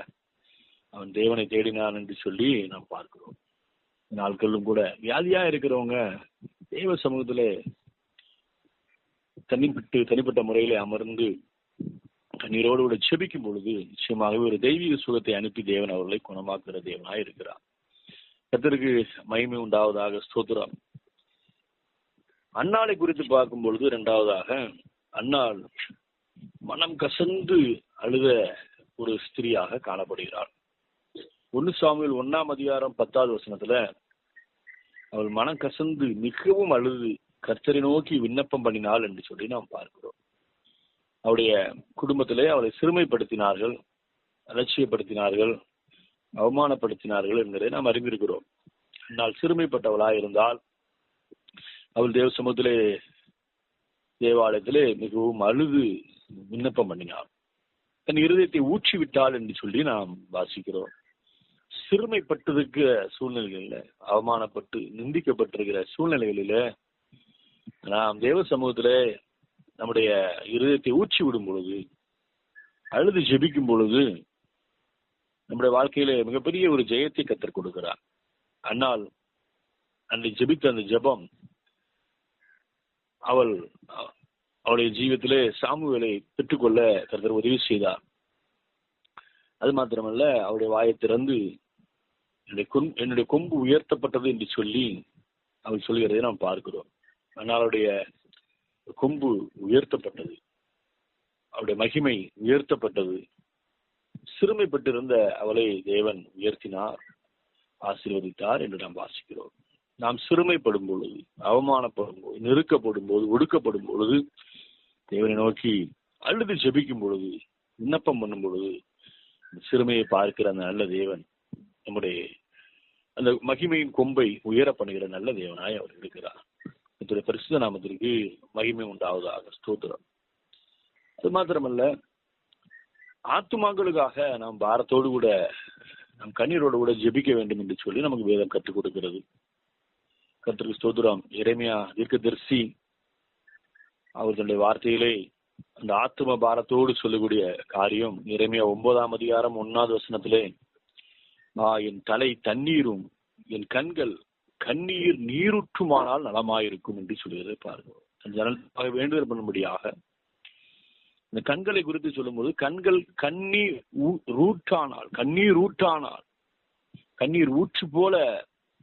அவன் தேவனை தேடினான் என்று சொல்லி நாம் பார்க்கிறோம். நாட்களும் கூட வியாதியா இருக்கிறவங்க தேவ சமூகத்திலே தனிப்பட்ட முறையில அமர்ந்து கண்ணீரோடு கூட செபிக்கும் பொழுது நிச்சயமாகவே ஒரு தெய்வீக சுகத்தை அனுப்பி தேவன் அவர்களை குணமாக்குகிற தேவனாய் இருக்கிறார். கர்த்தருக்கு மகிமை உண்டாவதாக. ஸ்தோத்திரம். அன்னாளை குறித்து பார்க்கும் பொழுது இரண்டாவதாக, அன்னாள் மனம் கசந்து அழுத ஒரு ஸ்திரியாக காணப்படுகிறாள். 1 சாமுவேல் 1:10 அவள் மனம் கசந்து மிகவும் அழுது கர்த்தரை நோக்கி விண்ணப்பம் பண்ணினாள் என்று சொல்லி நாம் பார்க்கிறோம். அவருடைய குடும்பத்திலே அவளை சிறுமைப்படுத்தினார்கள், அலட்சியப்படுத்தினார்கள், அவமானப்படுத்தினார்கள் என்கிறதை நாம் அறிந்திருக்கிறோம். ஆனால் சிறுமைப்பட்டவளாக இருந்தால் அவள் தேவ சமூகத்திலே தேவாலயத்திலே மிகவும் அழுது விண்ணப்பம் பண்ணினாள். தன் இருதயத்தை ஊற்றி விட்டாள் என்று சொல்லி நாம் வாசிக்கிறோம். சிறுமைப்பட்டிருக்கிற சூழ்நிலைகளில, அவமானப்பட்டு நிந்திக்கப்பட்டிருக்கிற சூழ்நிலைகளில நாம் தேவ சமூகத்திலே நம்முடைய இருதயத்தை ஊற்றி விடும் பொழுது, அழுது ஜெபிக்கும் பொழுது நம்முடைய வாழ்க்கையில மிகப்பெரிய ஒரு ஜெயத்தை கர்த்தர் கொடுக்கிறார். ஆனால் அன்னை ஜெபித்த அந்த ஜெபம் அவளுடைய ஜீவியத்திலே சாமுவேலை பெற்றுக்கொள்ள கர்த்தர் உதவி செய்தார். அது மாத்திரமல்ல, அவருடைய வாயை திறந்து என்னுடைய கொம்பு உயர்த்தப்பட்டது என்று சொல்லி அவள் சொல்கிறதை நாம் பார்க்கிறோம். ஆனால் அவருடைய கொம்பு உயர்த்தப்பட்டது, அவருடைய மகிமை உயர்த்தப்பட்டது. சிறுமைப்பட்டிருந்த அவளை தேவன் உயர்த்தினார், ஆசீர்வதித்தார் என்று நாம் வாசிக்கிறோம். நாம் சிறுமைப்படும் பொழுது, அவமானப்படும் போது, நெருக்கப்படும் போது, ஒடுக்கப்படும் பொழுது, தேவனை நோக்கி அழுது ஜெபிக்கும் பொழுது, விண்ணப்பம் பண்ணும் பொழுது, சிறுமையை பார்க்கிற அந்த நல்ல தேவன் நம்முடைய அந்த மகிமையின் கொம்பை உயர பண்ணுகிற நல்ல தேவனாய் அவர் இருக்கிறார். இத்தகைய பரிசுத்த நாமத்திற்கு மகிமை உண்டாவதாக. ஸ்தோத்திரம். அது மாத்திரமல்ல, ஆத்துமாக்களுக்காக நாம் பாரத்தோடு கூட, நம் கண்ணீரோடு கூட ஜெபிக்க வேண்டும் என்று சொல்லி நமக்கு வேதம் கற்றுக் கொடுக்கிறது. கர்த்தருக்கு ஸ்தோத்திரம். எரேமியா தீர்க்கதரிசி அவர்களுடைய வார்த்தையிலே அந்த ஆத்தும பாரத்தோடு சொல்லக்கூடிய காரியம் எரேமியா 9:1 என் தலை தண்ணீரும் என் கண்கள் கண்ணீர் நீருற்றுமானால் நலமாயிருக்கும் என்று சொல்லுவதை பாருங்கள். ஜனங்களுக்காக வேண்டுதல் பண்ணும்படியாக இந்த கண்களை குறித்து சொல்லும்போது, கண்கள் கண்ணீர் ஊற்று போல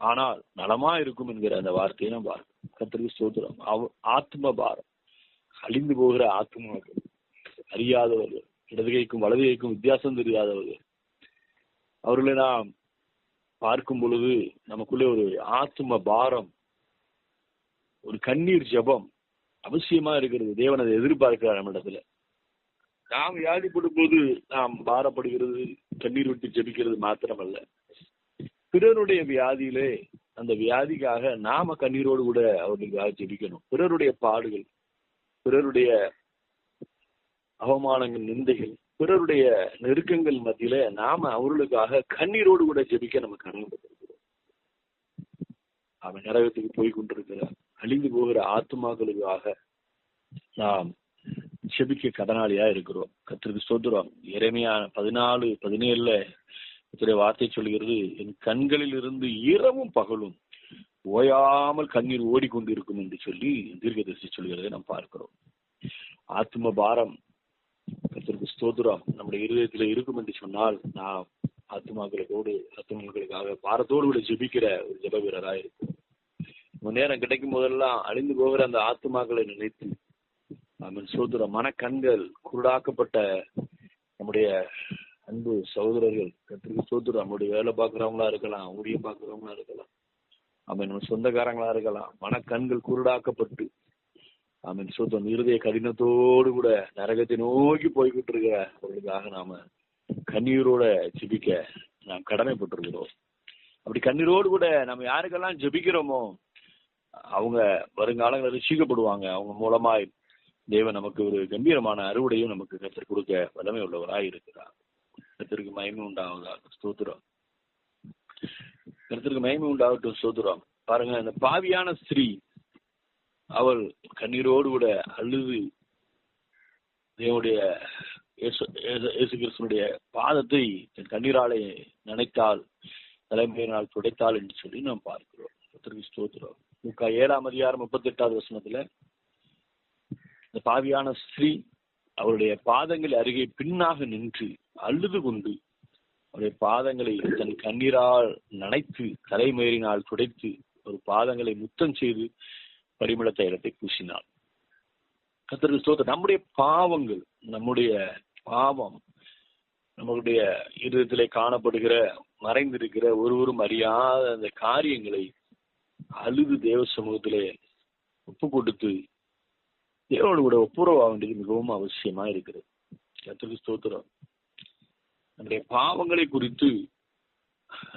ஆனால் நலமா இருக்கும் என்கிற அந்த வார்த்தையை நாம் பார்க்கிறோம். கர்த்தருக்கு ஸ்தோத்திரம். ஆத்ம பாரம், அழிந்து போகிற ஆத்மாக்கள், அறியாதவர்கள், இடதுகைக்கும் வலதுகைக்கும் வித்தியாசம் தெரியாதவர்கள், அவர்களை நாம் பார்க்கும் பொழுது நமக்குள்ளே ஒரு ஆத்ம பாரம், ஒரு கண்ணீர் ஜெபம் அவசியமா இருக்கிறது. தேவன் அதை எதிர்பார்க்கிறார் நம்மிடத்துல. நாம் வியாதிப்படும் போது நாம் பாரப்படுகிறது, கண்ணீர் விட்டு ஜெபிக்கிறது மாத்திரமல்ல, பிறருடைய வியாதியிலே அந்த வியாதிக்காக நாம கண்ணீரோடு கூட அவர்களுக்காக ஜெபிக்கணும். பிறருடைய பாடுகள், பிறருடைய அவமானங்கள், நிந்தைகள், பிறருடைய நெருக்கங்கள் மத்தியில நாம அவர்களுக்காக கண்ணீரோடு கூட ஜெபிக்க நம்ம கடமைப்பட்டிருக்கிறோம். அவன் நரகத்துக்கு போய் கொண்டிருக்கிறார் அழிந்து போகிற ஆத்துமாக்களுக்காக நாம் ஜெபிக்க கடனாளியா இருக்கிறோம். கர்த்தருக்கு ஸ்தோத்திரம். எரேமியா 14:17 வார்த்தை சொல்கிறது, என் கண்களில் இருந்து இரவும் பகலும் ஓயாமல் கண்ணீர் ஓடிக்கொண்டிருக்கும் என்று சொல்லி தீர்க்கதரிசி சொல்கிறதை நாம் பார்க்கிறோம். ஆத்ம பாரம், கர்த்தருக்கு ஸ்தோத்திரம், நம்முடைய இருதயத்துல இருக்கும் என்று சொன்னால் நாம் ஆத்மாக்களுக்காக பாரத்தோடு கூட ஜெபிக்கிற ஒரு ஜெப வீரராக இருக்கும். நேரம் கிடைக்கும் போதெல்லாம் அழிந்து போகிற அந்த ஆத்மாக்களை நினைத்து ஆமென் ஸ்தோத்திரம். மனக்கண்கள் குருடாக்கப்பட்ட நம்முடைய அன்பு சகோதரர்கள், கர்த்தருக்கு ஸ்தோத்திரம், நம்முடைய வேலை பார்க்கிறவங்களா இருக்கலாம், ஊழியம் பார்க்கிறவங்களா இருக்கலாம், ஆமென், நம்ம சொந்தக்காரங்களா இருக்கலாம், மனக்கண்கள் குருடாக்கப்பட்டு ஆமென் ஸ்தோத்திரம், இருதய கடினத்தோடு கூட நரகத்தை நோக்கி போய்கிட்டு இருக்கிற அவர்களுக்காக நாம கண்ணீரோட ஜெபிக்க நாம் கடமைப்பட்டிருக்கிறோம். அப்படி கண்ணீரோடு கூட நம்ம யாருக்கெல்லாம் ஜெபிக்கிறோமோ அவங்க வருங்காலங்களில் ரட்சிக்கப்படுவாங்க. அவங்க மூலமாய் தேவன் நமக்கு ஒரு கம்பீரமான அறுவடையும் நமக்கு கர்த்தர் கொடுக்க வல்லமை உள்ளவராய் இருக்கிறார். கர்த்தருக்கு மகிமை உண்டாவதாக. ஸ்தோத்திரம். கர்த்தருக்கு மகிமை உண்டாகட்டும். ஸ்தோத்திரம். பாருங்க, இந்த பாவியான ஸ்திரீ அவள் கண்ணீரோடு கூட அழுது தேவனுடைய இயேசு கிறிஸ்துனுடைய பாதத்தை தன் கண்ணீராலே நினைத்தால், தலைமையினால் துடைத்தாள் என்று சொல்லி நாம் பார்க்கிறோம். கர்த்தருக்கு ஸ்தோத்திரம். லூக்கா 7:38 இந்த பாவியான ஸ்திரீ அவருடைய பாதங்கள் அருகே பின்னாக நின்று அழுது கொண்டு அவருடைய பாதங்களை தன் கண்ணீரால் நனைத்து தலைமயிரினால் துடைத்து ஒரு பாதங்களை முத்தம் செய்து பரிமள தைலத்தை பூசினாள். கர்த்தருக்கு ஸ்தோத்திரம். நம்முடைய பாவங்கள், நம்முடைய பாவம், நம்மளுடைய இருதயத்திலே காணப்படுகிற மறைந்திருக்கிற ஒருவரும் அறியாத அந்த காரியங்களை அழுது தேவ சமூகத்திலே ஒப்பு கொடுத்து தேவனோடு கூட ஒப்புரவாக வேண்டியது மிகவும் அவசியமா இருக்கிறது. கர்த்தருக்கு ஸ்தோத்திரம். நம்முடைய பாவங்களை குறித்து,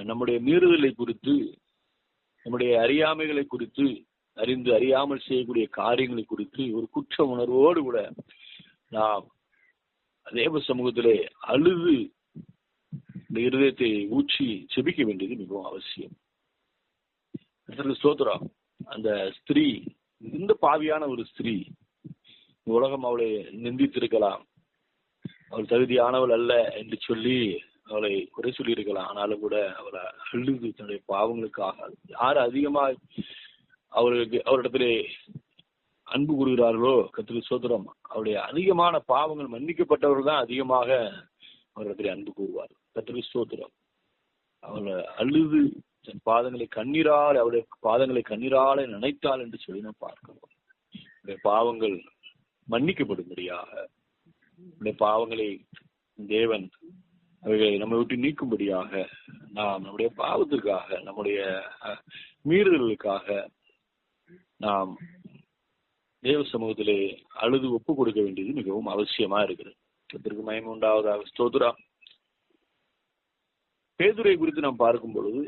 நம்முடைய மீறுதலை குறித்து, நம்முடைய அறியாமைகளை குறித்து, அறிந்து அறியாமல் செய்யக்கூடிய காரியங்களை குறித்து ஒரு குற்ற உணர்வோடு கூட நாம் தேவ சமூகத்திலே அழுது இந்த இருதயத்தை ஊற்றி செபிக்க வேண்டியது மிகவும் அவசியம். ஸ்தோத்திரம். அந்த ஸ்திரீ, இந்த பாவியான ஒரு ஸ்திரீ, உலகம் அவளை நிந்தித்திருக்கலாம், அவள் தகுதியானவள் அல்ல என்று சொல்லி அவளை குறை சொல்லி இருக்கலாம். ஆனாலும் கூட அவளை அழுது தன்னுடைய பாவங்களுக்காக, யார் அதிகமாக அவரிடத்திலே அன்பு கூறுகிறார்களோ கர்த்தருக்கு ஸ்தோத்திரம், அவருடைய அதிகமான பாவங்கள் மன்னிக்கப்பட்டவர்கள் தான் அதிகமாக அவரிடத்திலே அன்பு கூறுவார். கர்த்தருக்கு ஸ்தோத்திரம். அவளை அழுது தன் பாதங்களை கண்ணீரால், அவருடைய பாதங்களை கண்ணீராலே நினைத்தாள் என்று சொல்லி நாம் பார்க்கிறோம். அவருடைய பாவங்கள் மன்னிக்கப்படும்படியாக, நம்முடைய பாவங்களை தேவன் அவைகளை நம்மை விட்டு நீக்கும்படியாக நாம் நம்முடைய பாவத்திற்காக, நம்முடைய மீறுதலுக்காக நாம் தேவ சமூகத்திலே அழுது ஒப்பு கொடுக்க வேண்டியது மிகவும் அவசியமா இருக்கிறது. கர்த்தருக்கு மகிமை உண்டாவதாக. ஸ்தோத்திரம். பேதுரை குறித்து நாம் பார்க்கும் பொழுது,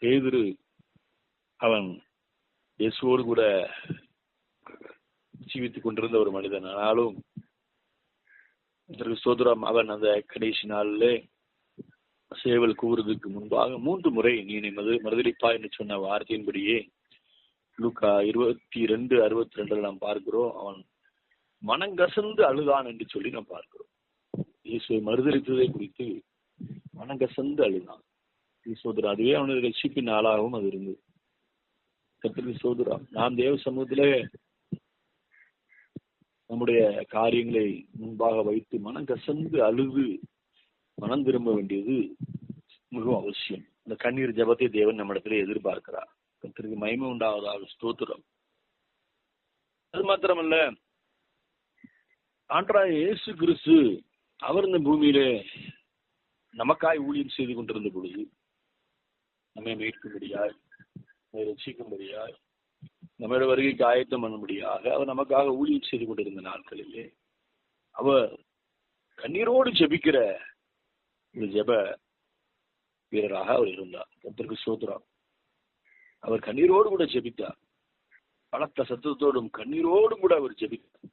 பேதுரு அவன் இயேசுவோடு கூட ஜீவித்துக் கொண்டிருந்த ஒரு மனிதன். ஆனாலும் ஸ்தோத்திரம், அவன் அந்த கடைசி நாளிலே சேவல் கூறுவதற்கு முன்பாக 3 முறை நீ மறுதலிப்பா என்று சொன்ன வார்த்தையின்படியே லூக்கா 22:62 நாம் பார்க்கிறோம். அவன் மனங்கசந்து அழுதான் என்று சொல்லி நாம் பார்க்கிறோம். இயேசுவை மறுதலித்ததை குறித்து மனங்கசந்து அழுதான். சோதரா, அதுவே அவனுடைய ரட்சிப்பின் நாளாகவும் அது இருந்தது. கர்த்தருக்கு சோதரா, நாம் தேவ சமூகத்திலே நம்முடைய காரியங்களை முன்பாக வைத்து மனம் கசந்து அழுது மனம் திரும்ப வேண்டியது மிகவும் அவசியம். அந்த கண்ணீர் ஜபத்தை தேவன் நம்மிடத்திலே எதிர்பார்க்கிறார். கர்த்தருக்கு மகிமை உண்டாவதாக. ஸ்தோத்திரம். அது மாத்திரமல்ல, ஆண்டவராகிய இயேசு கிறிஸ்து அவர் இந்த பூமியிலே நமக்காய் ஊழியம் செய்து கொண்டிருந்த பொழுது, நம்மை மீட்கும்படியாய், நம்மை ரட்சிக்கும்படியாய், நம்முடைய வருகைக்கு ஆயத்தம் பண்ணும்படியாக அவர் நமக்காக ஊழியம் செய்து கொண்டிருந்த நாட்களிலே அவர் கண்ணீரோடு ஜெபிக்கிற ஒரு ஜெப வீரராக அவர் இருந்தார். கர்த்தருக்கு ஸ்தோத்திரம். அவர் கண்ணீரோடு கூட ஜெபித்தார். பலத்த சத்தத்தோடும் கண்ணீரோடும் கூட அவர் ஜெபித்தார்.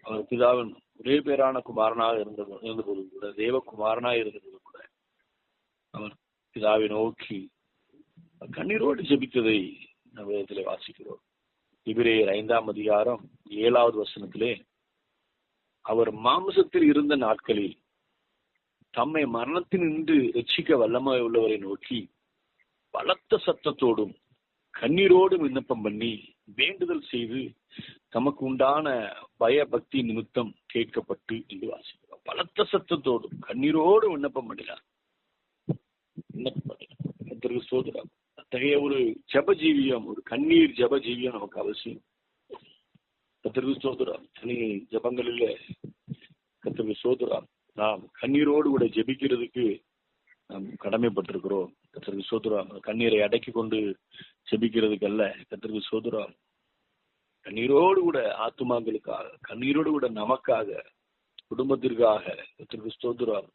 அவர் பிதாவின் ஒரே பேரான குமாரனாக இருந்தபோது கூட, தேவகுமாரனாக இருந்தபோது கூட அவர் பிதாவை நோக்கி கண்ணீரோடு ஜெபித்ததை நம்ம வேதத்திலே வாசிக்கிறோம். எபிரேயர் 5:7 அவர் மாம்சத்தில் இருந்த நாட்களில் தம்மை மரணத்தினின்று ரட்சிக்க வல்லமை உள்ளவரை நோக்கி பலத்த சத்தத்தோடும் கண்ணீரோடும் விண்ணப்பம் பண்ணி வேண்டுதல் செய்து தமக்கு உண்டான பயபக்தி நிமித்தம் கேட்கப்பட்டு என்று வாசிக்கிறோம். பலத்த சத்தத்தோடும் கண்ணீரோடு விண்ணப்பம் பண்ணினார். சோதரம். அத்தகைய ஒரு ஜபஜீவியம், ஒரு கண்ணீர் ஜபஜீவியம் நமக்கு அவசியம். கர்த்தருக்கு ஸ்தோத்திரம். தனி ஜபங்களில் கர்த்தருக்கு ஸ்தோத்திரம். நாம் கண்ணீரோடு கூட ஜெபிக்கிறதுக்கு நாம் கடமைப்பட்டிருக்கிறோம். கர்த்தருக்கு ஸ்தோத்திரம். கண்ணீரை அடக்கி கொண்டு ஜெபிக்கிறதுக்கு அல்ல. கர்த்தருக்கு ஸ்தோத்திரம். கண்ணீரோடு கூட ஆத்துமாக்களுக்காக, கண்ணீரோடு கூட நமக்காக, குடும்பத்திற்காக, கர்த்தருக்கு ஸ்தோத்திரம்,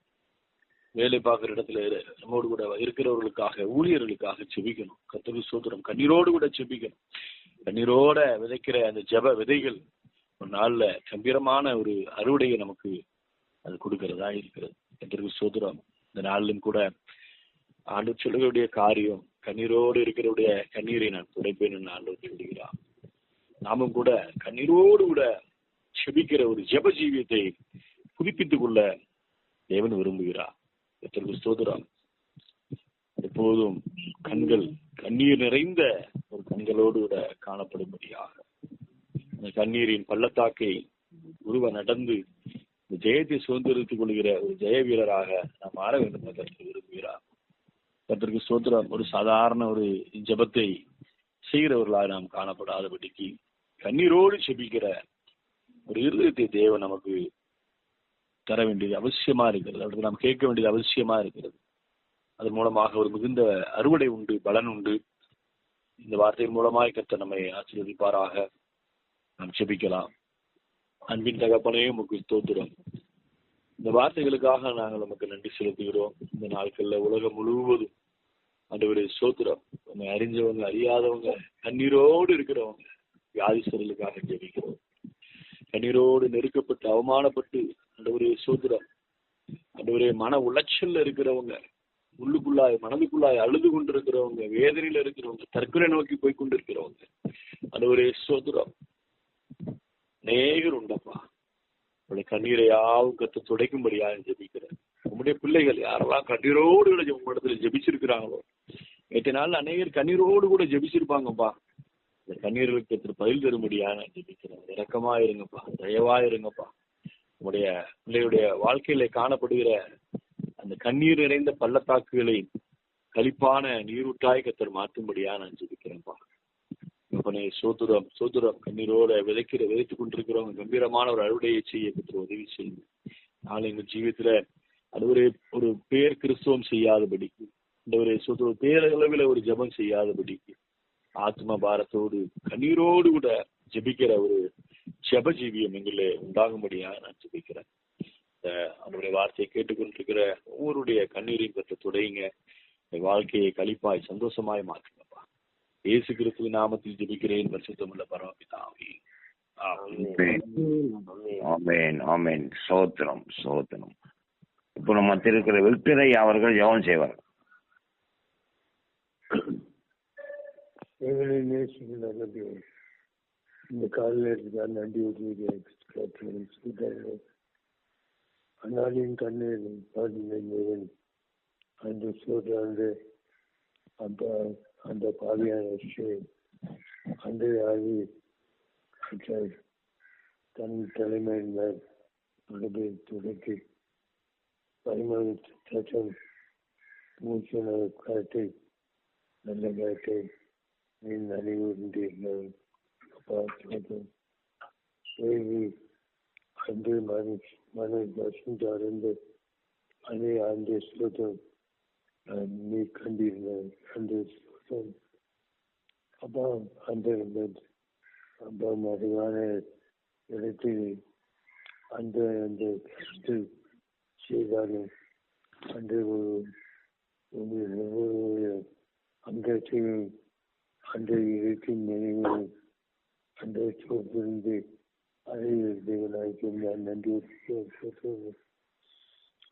வேலை பார்க்கிற இடத்துல நம்மோடு கூட இருக்கிறவர்களுக்காக, ஊழியர்களுக்காக ஜெபிக்கணும். கர்த்தருக்கு ஸ்தோத்திரம். கண்ணீரோடு கூட ஜெபிக்கணும். கண்ணீரோட விதைக்கிற அந்த ஜெப விதைகள் ஒரு நாள்ல கம்பீரமான ஒரு அறுவடையை நமக்கு அது கொடுக்கிறதா இருக்கிறது. கர்த்தருக்கு ஸ்தோத்திரம். இந்த நாளிலும் கூட ஆண்டவர் சொல்லுடைய காரியம், கண்ணீரோடு இருக்கிறவுடைய கண்ணீரை நான் துடைப்பேன் என்று ஆண்டவர் சொல்லுகிறார். நாமும் கூட கண்ணீரோடு கூட ஜெபிக்கிற ஒரு ஜெப ஜீவியத்தை புதுப்பித்துக் கொள்ள தேவன் விரும்புகிறார். கர்த்தருக்கு ஸ்தோத்திரம். எப்போதும் கண்கள் கண்ணீர் நிறைந்த ஒரு கண்களோடு கூட காணப்படும்படியாக அந்த கண்ணீரின் பள்ளத்தாக்கை உருவ நடந்து இந்த ஜெயத்தை சுதந்திரத்துக் கொள்கிற ஒரு ஜெய வீரராக நாம் மாற வேண்டும் என்று கர்த்தர் விரும்புகிறார். கர்த்தருக்கு ஸ்தோத்திரம். ஒரு சாதாரண ஒரு ஜெபத்தை செய்கிறவர்களாக நாம் காணப்படாதபடிக்கு கண்ணீரோடு செபிக்கிற ஒரு இருதயத்தை தேவன் நமக்கு தர வேண்டியது அவசியமா இருக்கிறது. அவருக்கு நாம் கேட்க வேண்டியது அவசியமா இருக்கிறது. அதன் மூலமாக ஒரு மிகுந்த அறுவடை உண்டு, பலன் உண்டு. இந்த வார்த்தையின் மூலமாய் கர்த்தர் நம்மை ஆசீர்வதிப்பாராக. நாம் செபிக்கலாம். அன்பின் தகப்பனே உமக்கு ஸ்தோத்திரம். இந்த வார்த்தைகளுக்காக நாங்கள் நமக்கு நன்றி செலுத்துகிறோம். இந்த நாட்கள்ல உலகம் முழுவதும் ஆண்டவரே ஸ்தோத்திரம். நம்மை அறிஞ்சவங்க, அறியாதவங்க, கண்ணீரோடு இருக்கிறவங்க, வியாதிஸ்தர்களுக்காக ஜெபிக்கிறோம். கண்ணீரோடு நெருக்கப்பட்டு அவமானப்பட்டு ஆண்டவரே ஸ்தோத்திரம், ஆண்டவரே மன உளைச்சல்ல இருக்கிறவங்க, உள்ளுக்குள்ளாய் மனதுக்குள்ளாய் அழுது கொண்டிருக்கிறவங்க, வேதனையில இருக்கிறவங்க, தற்கொலை நோக்கி போய் கொண்டிருக்கிறவங்க, ஆண்டவரே ஸ்தோத்திரம், அநேகர் உண்டப்பா. உங்களுடைய கண்ணீரை யாவும் கத்து துடைக்கும்படியாக ஜெபிக்கிறேன். உங்களுடைய பிள்ளைகள் யாரெல்லாம் கண்ணீரோடு உங்களிடத்துல ஜெபிச்சிருக்கிறாங்களோ, நேற்று நாள் அநேகர் கண்ணீரோடு கூட ஜெபிச்சிருப்பாங்கப்பா. இந்த கண்ணீர்களுக்கு கத்து பதில் தரும்படியாக நான் ஜெபிக்கிறேன். இரக்கமா இருங்கப்பா, தயவா இருங்கப்பா. உங்களுடைய பிள்ளையுடைய வாழ்க்கையில காணப்படுகிற அந்த கண்ணீர் நிறைந்த பள்ளத்தாக்குகளை களிப்பான நீரூட்டாய் கத்தர் மாற்றும்படியா நான் ஜெபிக்கிறேன்ப்பா. அப்பனே சோத்துரம் சோத்துரம் கண்ணீரோட விதைத்துக் கொண்டிருக்கிறவங்க கம்பீரமான ஒரு அறுவடையை செய்ய கத்தர் உதவி செய்யுங்க. நாளை எங்க ஜீவியத்துல அது ஒரு பேர் கிறிஸ்துவம் செய்யாதபடிக்கு, இந்த ஒரு சொத்து பேரளவில் ஒரு ஜெபம் செய்யாதபடிக்கு, ஆத்ம பாரத்தோடு கண்ணீரோடு கூட ஜெபிக்கிற ஒரு ஜெப ஜீவியம் எங்களே உண்டாகும்படியா நான் ஜெபிக்கிறேன். அவருடைய வார்த்தையை கேட்டுக்கொண்டிருக்கிற ஒவ்வொருடைய கண்ணீரையும் கற்று துடையுங்க. வாழ்க்கையை களிப்பாய் சந்தோஷமாய் மாற்றுங்கப்பா. இயேசு கிறிஸ்துவின் நாமத்தில் ஜெபிக்கிறேன் பரிசுத்தமுள்ள பரமபிதாவே. ஆமென் ஆமென். சோத்திரம் சோத்திரம். இப்போ நம்ம இருக்கிற வில்பிரை அவர்கள் ஜெபம் செய்வார். இந்த காலையில நன்றி அண்ணாடியின் கண்ணீர் பாடினேன். அந்த சொல்ற அந்த பாவியான அந்த ஆகி தன் தலைமையின் மேல் துடைக்கி பரிமாண சட்டம் மூச்சு காட்டை நல்ல காட்டை நீ நலிவுண்டீர்கள். அந்த மன வசந்தார்ந்து அதே அந்த ஸ்லோகம் நீ கண்டிருந்த அந்த ஸ்லோகம் அப்பா அந்த அப்பா மறைவான இடத்தில் அந்த அந்த கருத்து செய்தாலும் அந்த அங்கத்தில் அந்த இடத்தின் நினைவு அந்த சோர்ந்திருந்து அதை தேவனாய்க்கு நான் நன்றி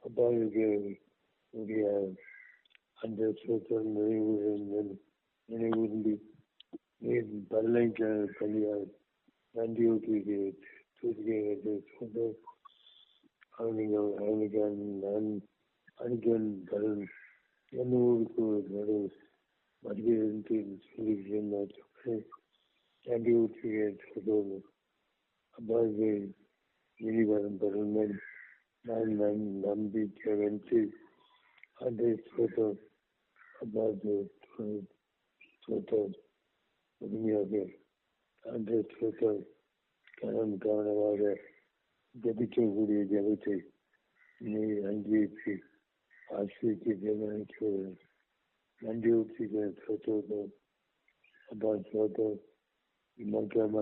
அப்பாவுக்கு உடைய அந்த சோத்திரம் நினைவுறுந்தி பரலைக்க கல்யாண நன்றியோட்டு அவனுக்கு நான் அணிக்கன் பலன் என் ஊருக்கு நடு மத்திய சொல்லிக்கிறேன். நன்றியோட்டு சொல்லுவோம். அப்பாவுக்கு இனி வரும் பலன் நான் நம்பிக்கை வந்து அந்த சோதம் அப்பாவுக்கு சோதம் உரிமையாக அந்த சோதம் கவனமாக ஜபிக்கக்கூடிய ஜபத்தை நீ அங்கீகரித்து ஆசிரியக்கு தேவனுக்கு நன்றி ஊற்றி சோதம் அப்பா சோதம் மக்கள்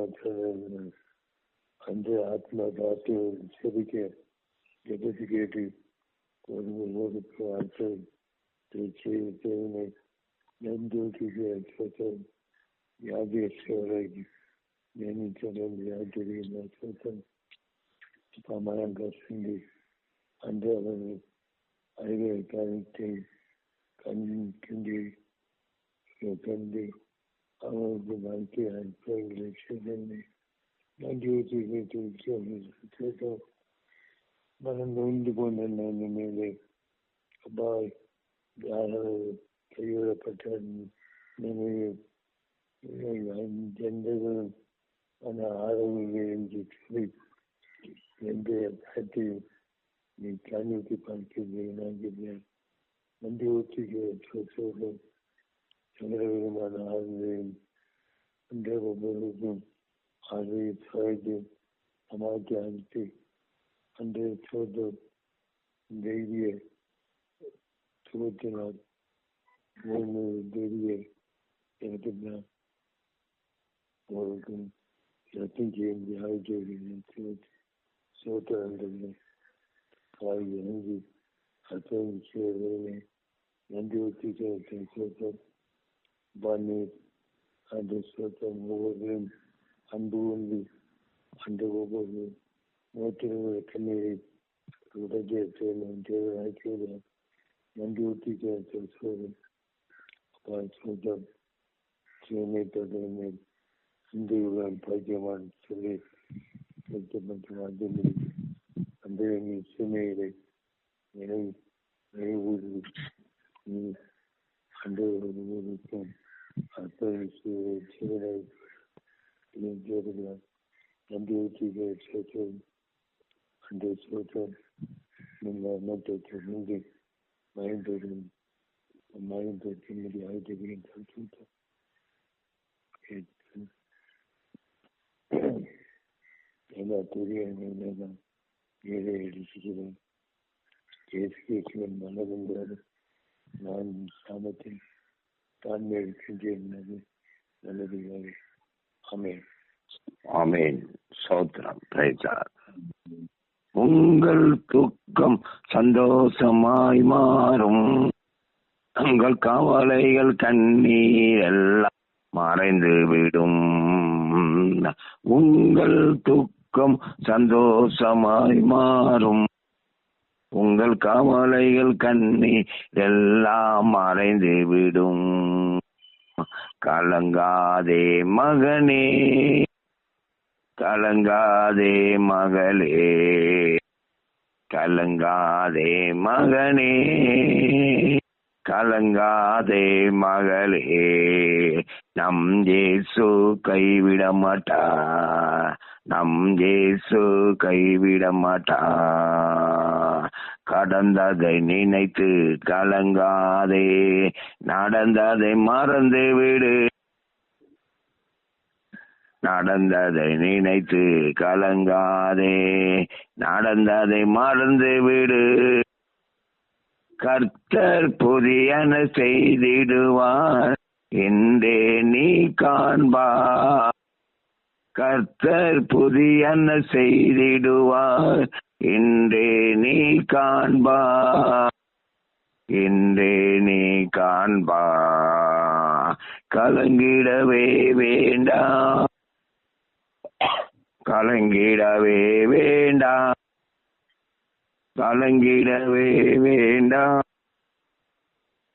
அந்த ஆத்மா பார்த்து செபிக்க ஜபத்து கேட்டு ஒரு ஆற்றல் தேவனை நன்றி சோதம் யாதியஸ்வராகி நியமித்தடன் யாதிரியின் சோதம் மனங்கள் சிந்தி அந்த அவர்கள் அறிவை காலத்தை கண்டி கண்டு அவர்களுக்கு வாழ்க்கை அற்புதங்களை செய்தனை நன்றி சோதம் மனம் நொந்து போன மேலே அப்பா கைவிடப்பட்ட நினைவு ஜெண்டர்களும் ஆன ஆதரவு என்று சொல்லி எந்த காற்றையும் நீ கண்ணுக்கு பார்க்கிறேன். நன்றி ஊற்றிக்கிறேன். சகல விதமான ஆறுதலையும் அந்த ஒவ்வொருவருக்கும் ஆறுதலை சாய்ந்து சமாளித்து அந்த சோதம் தைரிய சுகத்தினால் 3 தைரிய எனக்கு அவருக்கும் ரத்தம் செய்ய ஆகிய சோதனை காய் இறங்கி அர்த்தம் செய்வதே நன்றி ஊற்றிக்கிறேன். சோதம் பன்னீர் அந்த சோதம் ஒவ்வொருவரும் அன்பு உண்டு அந்த ஒவ்வொரு நோட்டினுடைய கண்ணீரை உடனே நன்றி ஊற்றிக்கிறேன். சோதம் சோதம் சுயமை தொடர்ந்து இந்த பாக்கியமான சொல்லி அந்த சுமைகளை நினைவூறு அந்த ஒருவருக்கும் நன்றி ஊற்றிக்கிறேன். அந்த சோற்றம் நீங்கள் மற்றொன்று மயந்தோடும் மயந்தோற்றி ஆகிட்டு சோற்றம் எல்லா துரியங்களும் ஏழை அடிச்சுக்கிறேன். கேட்கிறேன் மனதுங்கிறது நான் சாமத்தில் தான் எடுக்கின்றேன். நல்லது. ஆமென். ஆமென். ஸ்தோத்திரம். Praise God. உங்கள் துக்கம் சந்தோஷமாய் மாறும், உங்கள் கவலைகள் கண்ணீர் எல்லாம் மறைந்து விடும். உங்கள் துக்கம் சந்தோஷமாய் மாறும், உங்கள் கவலைகள் கண்ணீர் எல்லாம் மறைந்து விடும். கலங்காதே மகனே, கலங்காதே மகளே, கலங்காதே மகனே, கலங்காதே மகளே, நம் இயேசு கைவிட மாட்டார், நம் இயேசு கைவிட மாட்டார். கடந்ததை நினைத்து கலங்காதே, நடந்ததை மறந்து விடு, நடந்ததை நினைத்து கலங்காதே, நடந்ததை மறந்து விடு. கர்த்தர் புதியன செய்திடுவார் என்றே நீ காண்பார், கர்த்தர் புதியன செய்திடுவார் என்றே நீ காண்பார், என்றே நீ காண்பார். கலங்கிடவே வேண்டாம், கலங்கிடவே வேண்டாம், கலங்கிடவே வேண்டாம்,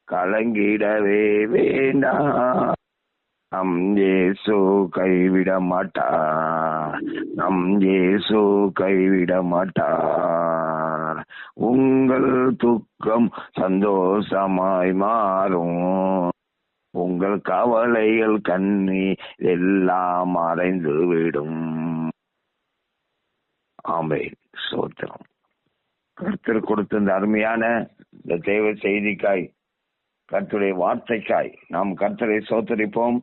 கலங்கிடவே வேண்டாம். நம் இயேசு கைவிட மாட்டார், நம் இயேசு கைவிட மாட்டார். உங்கள் துக்கம் சந்தோஷமாய் மாறும், உங்கள் கவலைகள் கண்ணீர் எல்லாம் மறைந்து விடும். ஆமென். ஸ்தோத்திரம். கர்த்தர் கொடுத்த இந்த அருமையான இந்த தேவ செய்திக்காய், கர்த்தருடைய வார்த்தைக்காய் நாம் கர்த்தரை ஸ்தோத்திரிப்போம்.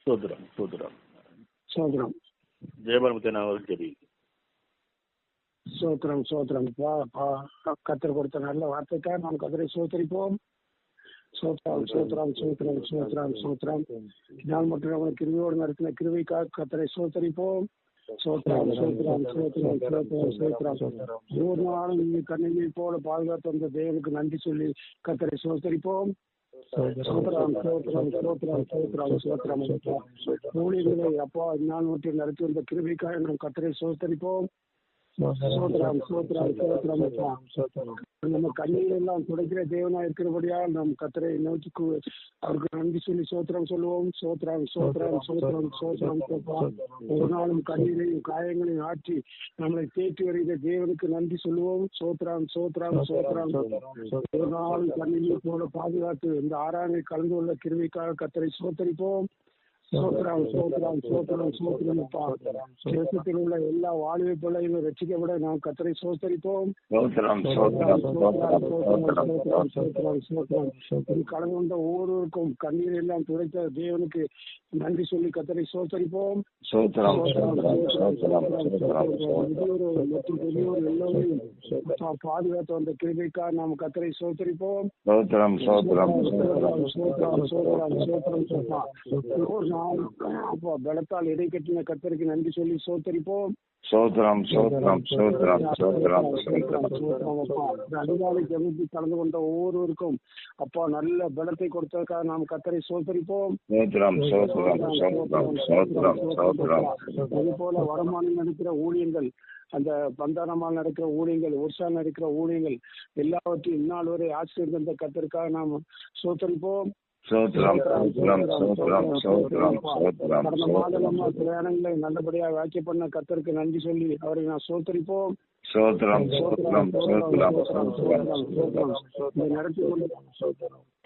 சோதரம் சோதரம் சோதரம் ஜெயபரமத்தன் அவர்கள் ஜெபி. சோத்திரம் சோத்திரம். கத்தர் கொடுத்த நல்ல வார்த்தைக்காக நாம் கத்தரை சோத்தரிப்போம். சோத்ரம் சோத்ரம் சோத்ரம் சோத்ரம் சோத்ரம். நான் மட்டும் நம்மளுக்கு கிருவியோடு நடத்தின கிருவிக்காக கத்தரை சோத்தரிப்போம். சோத்ரம் சோத்ரம் சோத்ரம் சோத்ரம் சோத்ரம். ஒவ்வொரு நாளும் நீங்க கண்ணினை போல பாதுகாத்து வந்த தேவனுக்கு நன்றி சொல்லி கத்தரை சோத்தரிப்போம். சோத்ரம் சோத்ரம் சோத்ரம் சோத்ரம் சோத்ரம். ஊழியர்களை அப்பா இந்நாள் நூற்றி நடத்தி வந்த கிருவிக்காக நாம் கத்தரை சோத்தரிப்போம். சோத்ரம் சோத்ரம் சோத்ரம் அப்பா. நம்ம கண்ணீர் எல்லாம் துடைக்கிற தேவனா இருக்கிறபடியால் நம் கத்தரை நோக்கி அவருக்கு நன்றி சொல்லி சோத்திரம் சொல்லுவோம். சோத்ரம் சோத்ரம் சோத்ரம் சோத்ரம். ஒரு நாளும் கண்ணீரையும் காயங்களையும் ஆற்றி நம்மளை தேற்றி வருகிற தேவனுக்கு நன்றி சொல்லுவோம். சோத்ரம் சோத்ரம் சோத்ரம். ஒரு நாளும் கண்ணீரை போல பாதுகாத்து இந்த ஆறாமை கலந்து கொள்ள கிருவிக்காக கத்தரை சோத்தரிப்போம். சோத்ரம் சோத்ரம் சோத்ரம் சோத்ரம் அப்பா. தேசத்தில் உள்ள எல்லா வாழ்வை பிள்ளைகளும் ரட்சிக்கப்பட நாம் கத்தரை சோத்தரிப்போம். கலந்து கொண்ட ஒவ்வொருவருக்கும் கண்ணீர் எல்லாம் துடைத்த தேவனுக்கு நன்றி சொல்லி கத்தரை சோத்தரிப்போம். பெரியோர் எல்லோரையும் பாதுகாத்து வந்த கிருபைக்காக நாம் கத்தரை சோத்தரிப்போம். பலத்தால் எடை கட்டின கத்தருக்கு நன்றி சொல்லி சோத்தரிப்போம். அதிகாலை ஜெபத்தில் கலந்து கொண்ட ஒவ்வொருவருக்கும் அப்பா நல்ல பலத்தை கொடுத்ததற்காக நாம் கத்தரை சோத்தரிப்போம். அதே போல வடமாநிலம் நடக்கிற ஊழியங்கள், அந்த பந்தாரமால் நடக்கிற ஊழியங்கள், ஒர்சால் நடக்கிற ஊழியங்கள் எல்லாவற்றையும் இந்நாள் வரை ஆசிரியர் தந்த கத்தருக்காக நாம் சோத்தரிப்போம். கடந்த மாதம் பிரயாணங்களை நல்லபடியாக வாக்கிய பண்ண கத்தருக்கு நன்றி சொல்லி அவரை நான் சோத்தரிப்போம்.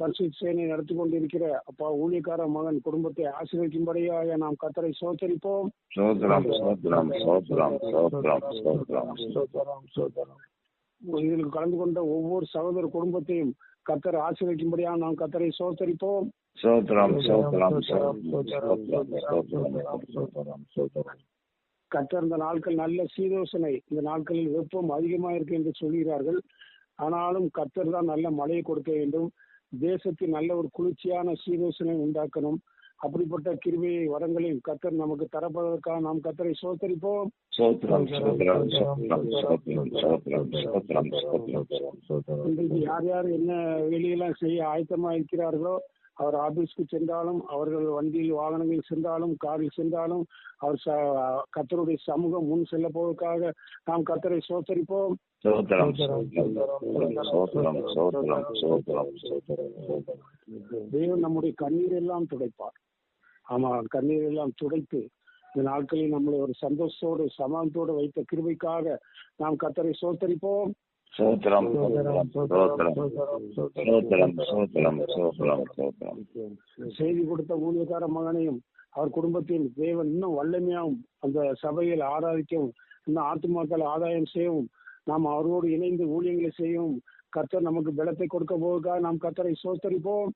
பரிசுத்தனை நடத்தி கொண்டிருக்கிற அப்பா ஊழியக்கார மகன் குடும்பத்தை ஆசீர்வதிக்கும்படியாக நாம் கத்தரை சோத்தரிப்போம். இதில் கலந்து கொண்ட ஒவ்வொரு சகோதர குடும்பத்தையும் கத்தர் ஆசீர்வதிக்கும்படியாக நாம் கத்தரை சோத்தரிப்போம். கத்தர் இந்த நாட்கள் நல்ல சீதோசனை, இந்த நாட்களில் வெப்பம் அதிகமாக இருக்கு என்று சொல்கிறார்கள். ஆனாலும் கத்தர் தான் நல்ல மழையை கொடுக்க வேண்டும். தேசத்தில் நல்ல ஒரு குளிர்ச்சியான சீதோசனை உண்டாக்கணும். அப்படிப்பட்ட கிருபையை வரங்களையும் கத்தர் நமக்கு தரப்படுவதற்காக நாம் கத்தரை சோத்தரிப்போம். இன்றைக்கு யார் யார் என்ன வேலையெல்லாம் செய்ய ஆயத்தமா இருக்கிறார்களோ, அவர் ஆபீஸ்க்கு சென்றாலும், அவர்கள் வண்டியில் வாகனங்களில் சென்றாலும், காரில் சென்றாலும், அவர் கத்தருடைய சமூகம் முன் செல்ல போவதற்காக நாம் கத்தரை சோத்தரிப்போம். தேவன் நம்முடைய கண்ணீர் எல்லாம் துடைப்பார். ஆமா, கண்ணீர் எல்லாம் துடைத்து இந்த நாட்களில் நம்மளை ஒரு சந்தோஷத்தோடு சமாதானத்தோடு வைத்த கிருபைக்காக நாம் கத்தரை சோத்தரிப்போம். செய்தி கொடுத்த ஊழியக்கார மகனையும் அவர் குடும்பத்தில் தேவன் இன்னும் வல்லமையாகவும் அந்த சபையில் ஆராதிக்கவும், இன்னும் ஆத்துமாக்கள் ஆதாயம் செய்யவும், நாம் அவரோடு இணைந்து ஊழியங்களை செய்யவும் கர்த்தர் நமக்கு பலத்தை கொடுக்க போவதற்காக நாம் கர்த்தரை சோத்தரிப்போம்.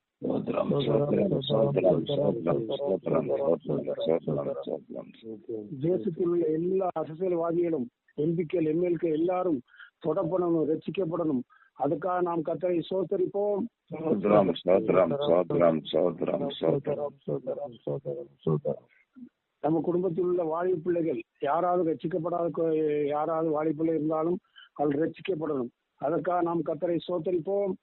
தேசத்தில் உள்ள எல்லா அரசியல்வாதிகளும், எம்பிக்கள், எம்எல்ஏ எல்லாரும் தொடப்படணும், ரட்சிக்கப்படணும். அதுக்காக நாம் கர்த்தரை சோத்தரிப்போம். நம்ம குடும்பத்தில் உள்ள வாலிப பிள்ளைகள் யாராவது ரட்சிக்கப்படாத யாராவது வாலிப பிள்ளை இருந்தாலும் அவள் ரட்சிக்கப்படணும். அதற்காக நாம் கர்த்தரை சோத்தரிப்போம்.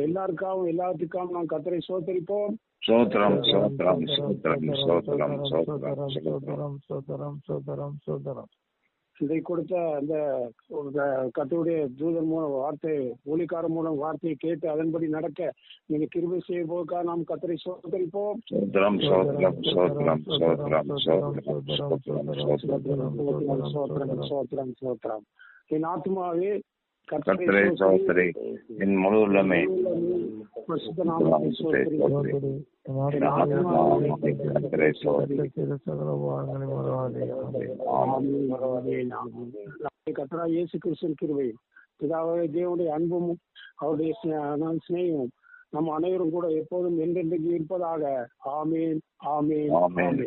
எல்லாருக்காகவும் எல்லாத்துக்காகவும் நாம் கர்த்தரை சோத்தரிப்போம். இதை கொடுத்த அந்த கர்த்தருடைய தூதன் மூலம் வார்த்தை, ஊழியக்காரர் மூலம் வார்த்தையை கேட்டு அதன்படி நடக்க நீங்க கிருபை செய்ய போதுக்காக நாம் கர்த்தரை சோத்தரிப்போம். என் ஆத்மாவே கர்த்தரை சோத்தரி, என் முழு உள்ளமே பரிசுத்த நாமத்தை சோத்தரி. கர்த்தராகிய இயேசு கிறிஸ்துவின் கிருபையும், பிதாவாகிய தேவனுடைய அன்பும் அவருடைய சிநேகமும் நம் அனைவரும் கூட எப்போதும் என்றென்றைக்கு இருப்பதாக. ஆமேன், ஆமேன், ஆமேன்.